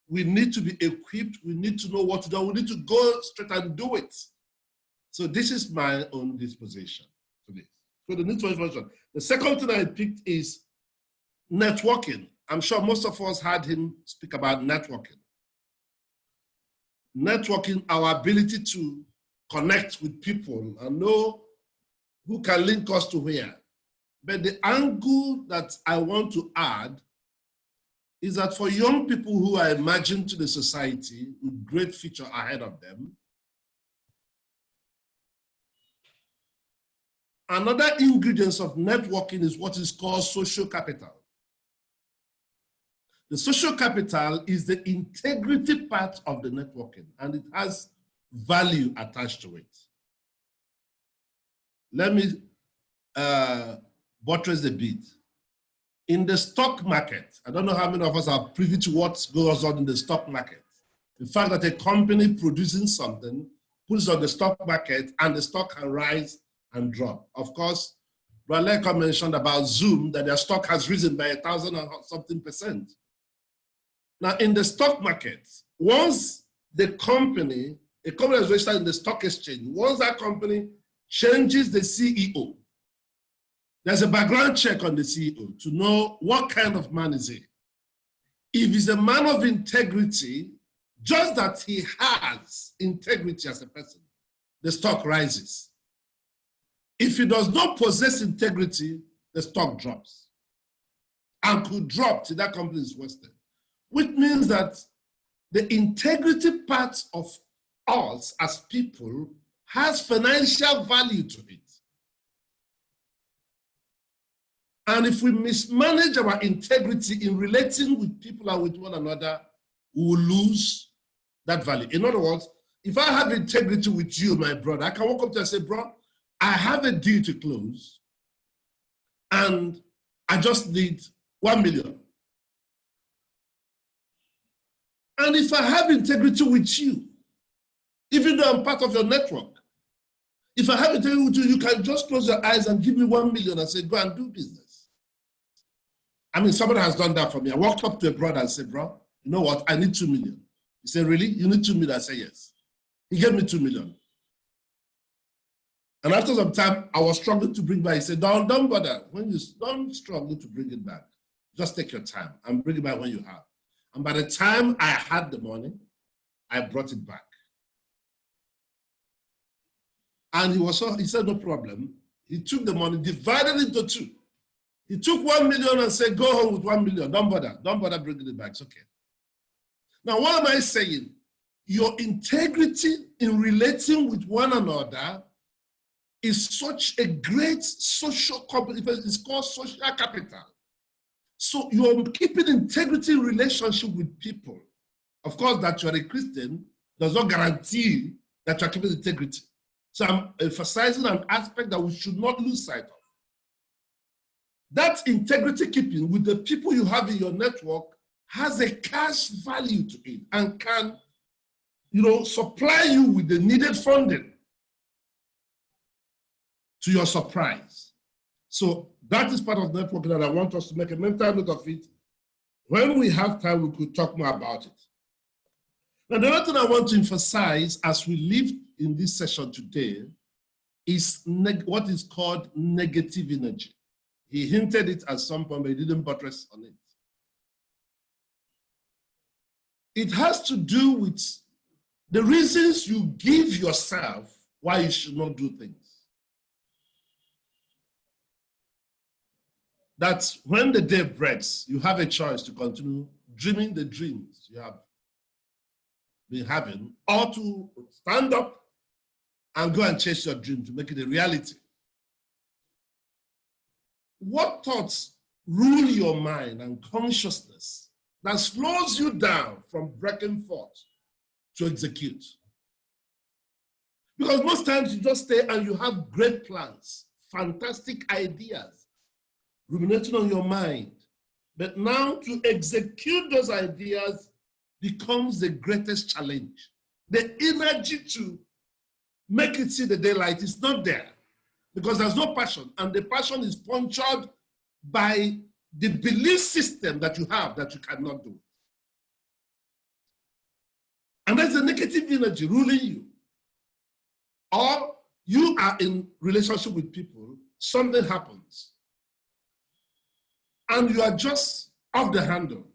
We need to be equipped. We need to know what to do. We need to go straight and do it. So this is my own disposition today. So the need for information. The second thing I picked is networking. I'm sure most of us heard him speak about networking. Networking, our ability to connect with people and know who can link us to where. But the angle that I want to add is that for young people who are emerging to the society with great future ahead of them, another ingredient of networking is what is called social capital. The social capital is the integrity part of the networking, and it has value attached to it. Let me buttress a bit. In the stock market, I don't know how many of us are privy to what goes on in the stock market. The fact that a company producing something puts it on the stock market and the stock can rise and drop. Of course, Lekan mentioned about Zoom, that their stock has risen by 1,000 and something %. Now, in the stock market, once a company is registered in the stock exchange, once that company changes the CEO, there's a background check on the CEO to know what kind of man is he. If he's a man of integrity, just that he has integrity as a person, the stock rises. If he does not possess integrity, the stock drops and could drop till that company is wasted, which means that the integrity part of us as people has financial value to it. And if we mismanage our integrity in relating with people and with one another, we will lose that value. In other words, if I have integrity with you, my brother, I can walk up to you and say, bro, I have a deal to close and I just need 1 million. And if I have integrity with you, even though I'm part of your network, if I have integrity with you, you can just close your eyes and give me 1 million and say, go and do business. I mean, somebody has done that for me. I walked up to a brother and said, bro, you know what? I need 2 million. He said, really? You need 2 million? I said, yes. He gave me 2 million. And after some time, I was struggling to bring back. He said, don't bother. Don't struggle to bring it back. Just take your time and bring it back when you have. And by the time I had the money, I brought it back. And he said, no problem. He took the money, divided it into 2. He took 1 million and said, go home with 1 million. Don't bother bringing it back. It's okay. Now, what am I saying? Your integrity in relating with one another is such a great social competence. It's called social capital. So you're keeping integrity in relationship with people. Of course, that you're a Christian does not guarantee that you're keeping integrity. So I'm emphasizing an aspect that we should not lose sight of. That integrity keeping with the people you have in your network has a cash value to it and can supply you with the needed funding to your surprise. So that is part of networking, and I want us to make a mental note of it. When we have time, we could talk more about it. Now, the other thing I want to emphasize as we live in this session today is what is called negative energy. He hinted it at some point, but he didn't buttress on it. It has to do with the reasons you give yourself why you should not do things. That when the day breaks, you have a choice to continue dreaming the dreams you have been having, or to stand up and go and chase your dream to make it a reality. What thoughts rule your mind and consciousness that slows you down from breaking forth to execute? Because most times you just stay and you have great plans, fantastic ideas ruminating on your mind. But now to execute those ideas becomes the greatest challenge. The energy to make it see the daylight is not there because there's no passion, and the passion is punctured by the belief system that you have that you cannot do. And that's the negative energy ruling you. Or you are in relationship with people, something happens, and you are just off the handle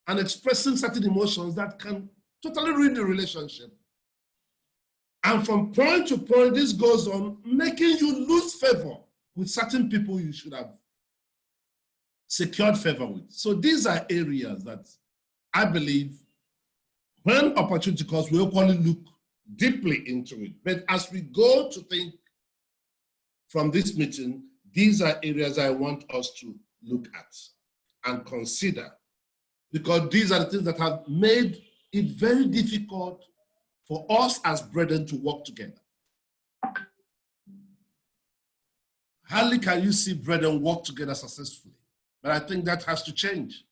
and expressing certain emotions that can totally ruin the relationship. And from point to point, this goes on, making you lose favor with certain people you should have secured favor with. So these are areas that I believe when opportunity comes, we equally look deeply into it. But as we go to think from this meeting, these are areas I want us to look at and consider, because these are the things that have made it very difficult for us as brethren to work together. Hardly can you see brethren work together successfully, but I think that has to change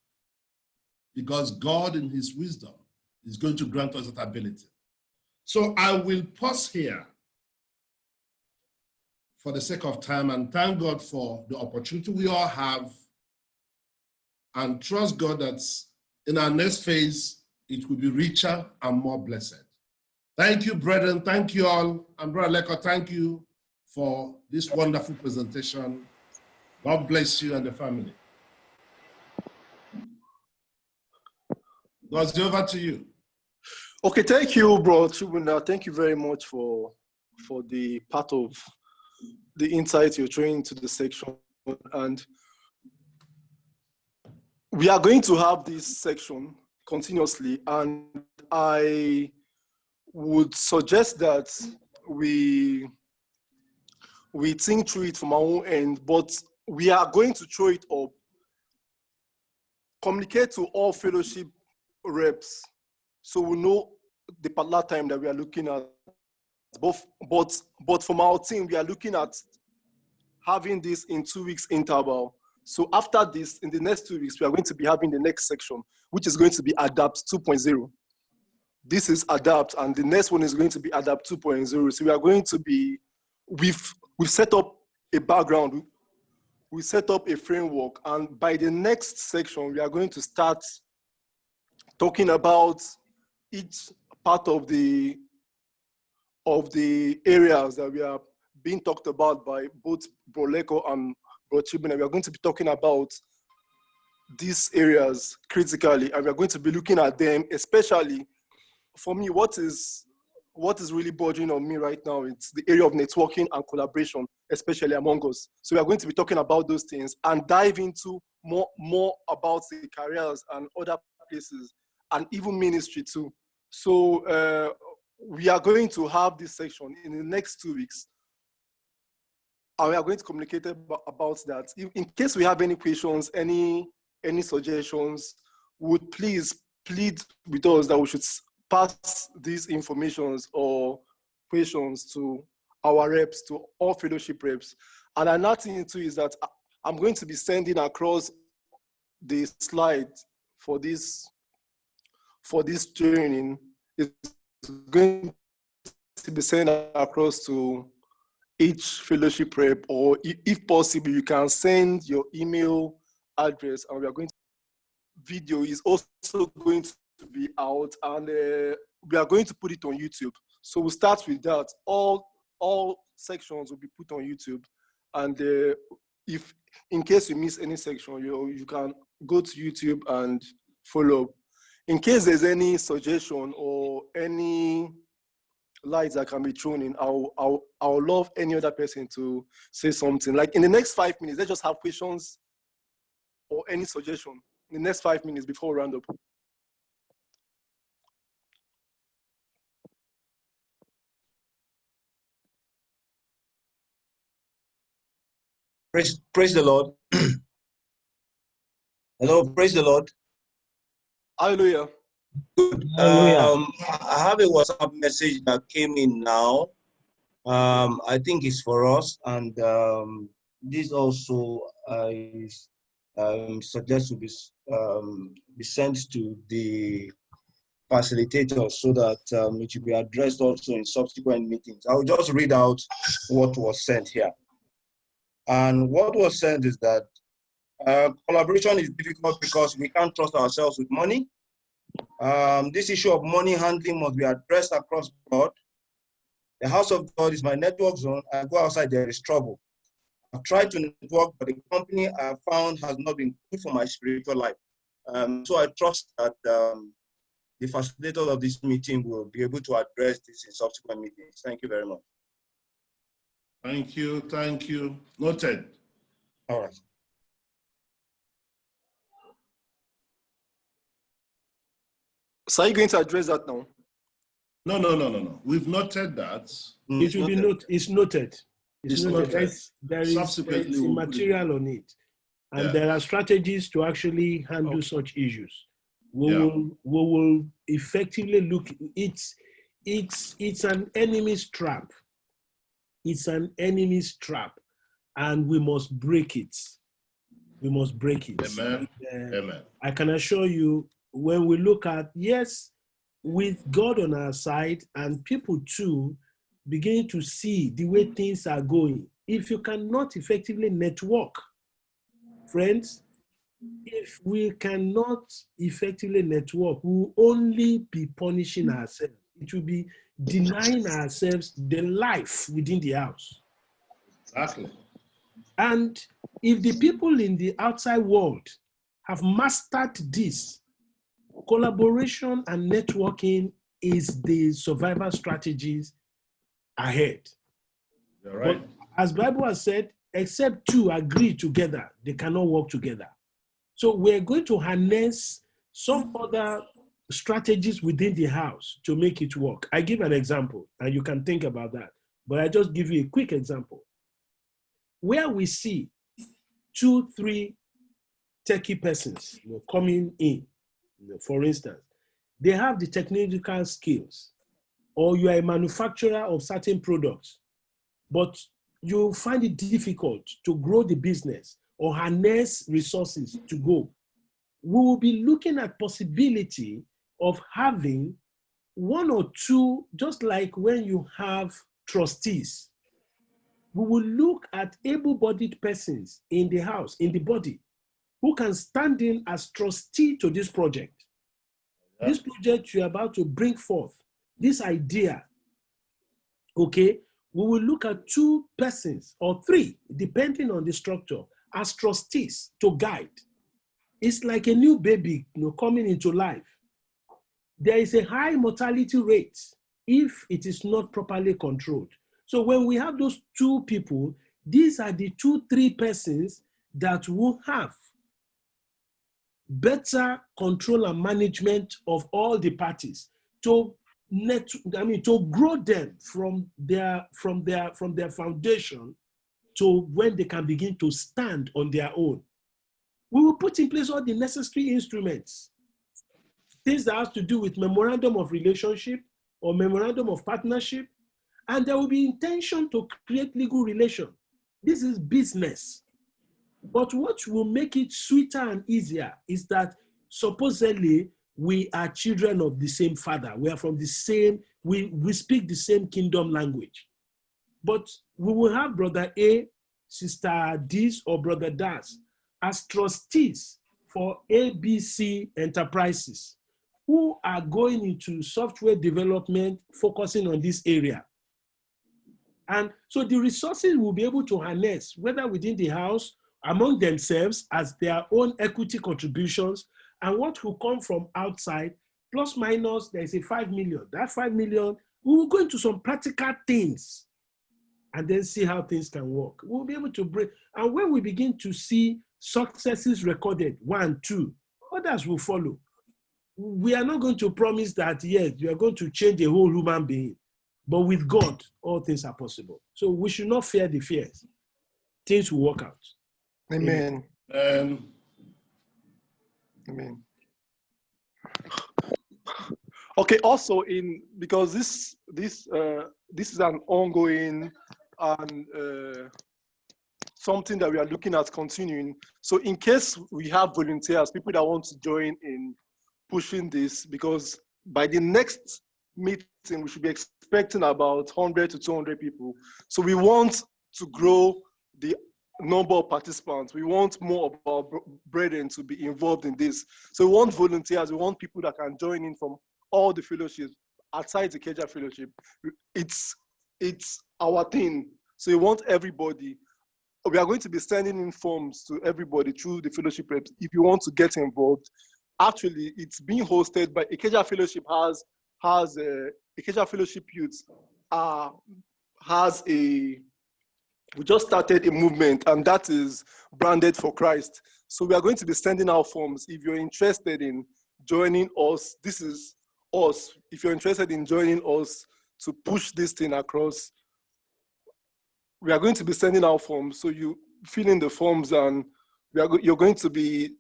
because God in his wisdom is going to grant us that ability. So I will pause here for the sake of time and thank God for the opportunity we all have, and trust God that in our next phase, it will be richer and more blessed. Thank you, brethren. Thank you all. And Brother Lekan, thank you for this wonderful presentation. God bless you and the family. God's over to you. Okay, thank you, Bro Chibunna. Thank you very much for the part of the insights you're throwing into the section. And we are going to have this section continuously, and I would suggest that we think through it from our own end, but we are going to throw it up, communicate to all fellowship reps, so we know the particular time that we are looking at. But from our team, we are looking at having this in 2 weeks interval. So after this, in the next 2 weeks, we are going to be having the next section, which is going to be Adapt 2.0. This is Adapt, and the next one is going to be Adapt 2.0. So we are going to be, we've set up a background, we set up a framework, and by the next section, we are going to start talking about each part of the areas that we are being talked about by both Bro Lekan and Bro Chibunna. We are going to be talking about these areas critically, and we are going to be looking at them, especially for me, what is really bothering on me right now, it's the area of networking and collaboration, especially among us. So we are going to be talking about those things and dive into more about the careers and other places, and even ministry too. So we are going to have this section in the next 2 weeks. And we are going to communicate about that. In case we have any questions, any suggestions, would please plead with us that we should pass these informations or questions to our reps, to all fellowship reps. And another thing too is that I'm going to be sending across the slides for this training is going to be sent across to each fellowship rep, or if possible, you can send your email address, and we are going to, video is also going to be out, and we are going to put it on YouTube. So we'll start with that. All sections will be put on YouTube, and if in case you miss any section, you can go to YouTube and follow. In case there's any suggestion or any lights that can be thrown in, I'll love any other person to say something. Like in the next 5 minutes, let's just have questions or any suggestion in the next 5 minutes before we round up. Praise the Lord. Hello, praise the Lord. Hallelujah. Good. Hallelujah. I have a WhatsApp message that came in now. I think it's for us, and this also is suggests to be sent to the facilitator so that it should be addressed also in subsequent meetings. I'll just read out what was sent here. And what was sent is that collaboration is difficult because we can't trust ourselves with money. This issue of money handling must be addressed across the board. The house of God is my network zone. I go outside, there is trouble. I've tried to network, but the company I have found has not been good for my spiritual life. So I trust that the facilitator of this meeting will be able to address this in subsequent meetings. Thank you very much. Thank you. Thank you. Noted. All right. So are you going to address that now? No. We've noted that. It will be noted. It's noted. It's noted. noted. There is Subsequently, we'll put it material on it. And Yeah. there are strategies to actually handle such issues. We Yeah. will effectively look. It's an enemy's trap. It's an enemy's trap, and we must break it. We must break it. Amen. And, Amen. I can assure you, when we look at, yes, with God on our side and people too beginning to see the way things are going, if you cannot effectively network, friends, if we cannot effectively network, we will only be punishing ourselves. It will be denying ourselves the life within the house. Exactly. And if the people in the outside world have mastered this, collaboration and networking is the survival strategies ahead. You're right. But as Bible has said, except two agree together, they cannot work together. So we're going to harness some other strategies within the house to make it work. I give an example, and you can think about that. But I just give you a quick example. Where we see 2, 3 techie persons coming in, for instance, they have the technical skills, or you are a manufacturer of certain products, but you find it difficult to grow the business or harness resources to go. We will be looking at possibility of having 1 or 2, just like when you have trustees. We will look at able-bodied persons in the house, in the body, who can stand in as trustee to this project. Yeah. This project you're about to bring forth, this idea, okay, we will look at 2 persons or 3, depending on the structure, as trustees to guide. It's like a new baby, coming into life. There is a high mortality rate if it is not properly controlled. So when we have those 2 people, these are the 2, 3 persons that will have better control and management of all the parties to grow them from their foundation to when they can begin to stand on their own. We will put in place all the necessary instruments, things that have to do with memorandum of relationship or memorandum of partnership, and there will be intention to create legal relation. This is business. But what will make it sweeter and easier is that supposedly we are children of the same father. We are from the same, we speak the same kingdom language. But we will have brother A, sister this, or brother Das as trustees for ABC enterprises who are going into software development, focusing on this area. And so the resources will be able to harness, whether within the house, among themselves as their own equity contributions, and what will come from outside, plus minus, there's a 5 million. That 5 million, we will go into some practical things and then see how things can work. We'll be able to break. And when we begin to see successes recorded, 1, 2, others will follow. We are not going to promise that, yes, you are going to change a whole human being. But with God, all things are possible. So we should not fear the fears. Things will work out. Amen. Amen. Okay. Also, because this is an ongoing and something that we are looking at continuing. So, in case we have volunteers, people that want to join in pushing this, because by the next meeting we should be expecting about 100 to 200 people. So we want to grow the number of participants. We want more of our brethren to be involved in this. So we want volunteers. We want people that can join in from all the fellowships outside the Keja fellowship. It's our thing. So we want everybody. We are going to be sending in forms to everybody through the fellowship reps if you want to get involved. Actually, it's being hosted by Ikeja Fellowship Ikeja Fellowship Youth we just started a movement, and that is Branded for Christ. So we are going to be sending out forms. If you're interested in joining us, this is us. If you're interested in joining us to push this thing across, we are going to be sending out forms. So you fill in the forms, and you're going to be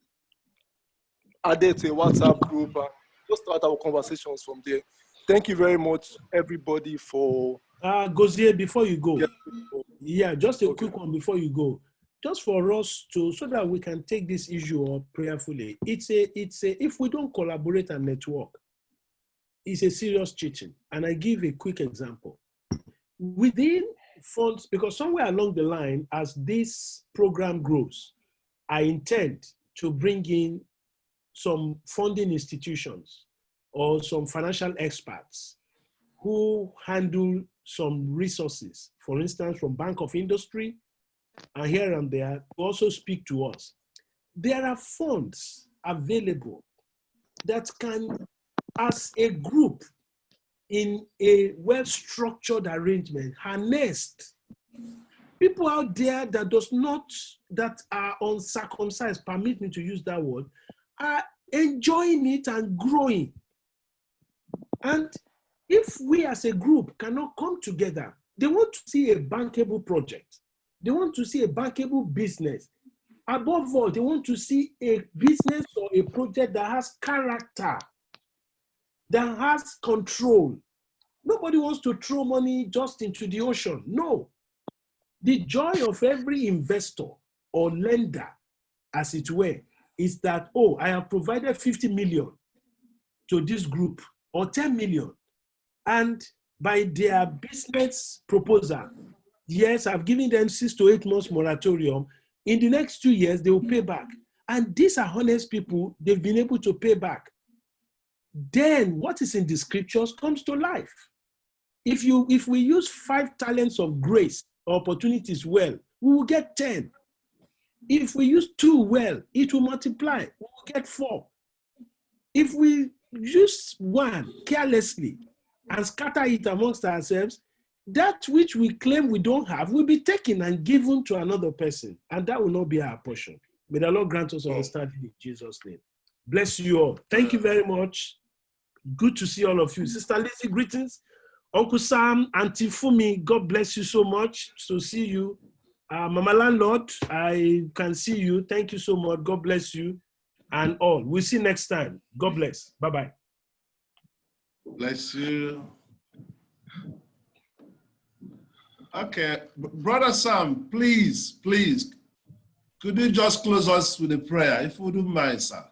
added to a WhatsApp group, and just start our conversations from there. Thank you very much, everybody, for... Gozier, before you go, just a quick one before you go. Just for us to, so that we can take this issue up prayerfully. If we don't collaborate and network, it's a serious cheating. And I give a quick example. Within funds, because somewhere along the line, as this program grows, I intend to bring in some funding institutions or some financial experts who handle some resources, for instance, from Bank of Industry, and here and there, to also speak to us. There are funds available that can, as a group, in a well-structured arrangement, harnessed people out there that are uncircumcised, permit me to use that word, are enjoying it and growing. And if we as a group cannot come together, they want to see a bankable project. They want to see a bankable business. Above all, they want to see a business or a project that has character, that has control. Nobody wants to throw money just into the ocean. No. The joy of every investor or lender, as it were, is that, oh, I have provided 50 million to this group or 10 million. And by their business proposal, yes, I've given them 6 to 8 months moratorium. In the next 2 years, they will pay back. And these are honest people. They've been able to pay back. Then what is in the scriptures comes to life. If we use 5 talents of grace or opportunities well, we will get 10. If we use 2 well, it will multiply. We will get 4. If we use 1 carelessly and scatter it amongst ourselves, that which we claim we don't have will be taken and given to another person, and that will not be our portion. May the Lord grant us understanding in Jesus' name. Bless you all. Thank you very much. Good to see all of you. Sister Lizzie, greetings. Uncle Sam, Auntie Fumi, God bless you so much. So see you. Mama Landlord, I can see you. Thank you so much. God bless you. And all. We'll see you next time. God bless. Bye-bye. Bless you. Okay, Brother Sam, please, could you just close us with a prayer, if you wouldn't mind, sir?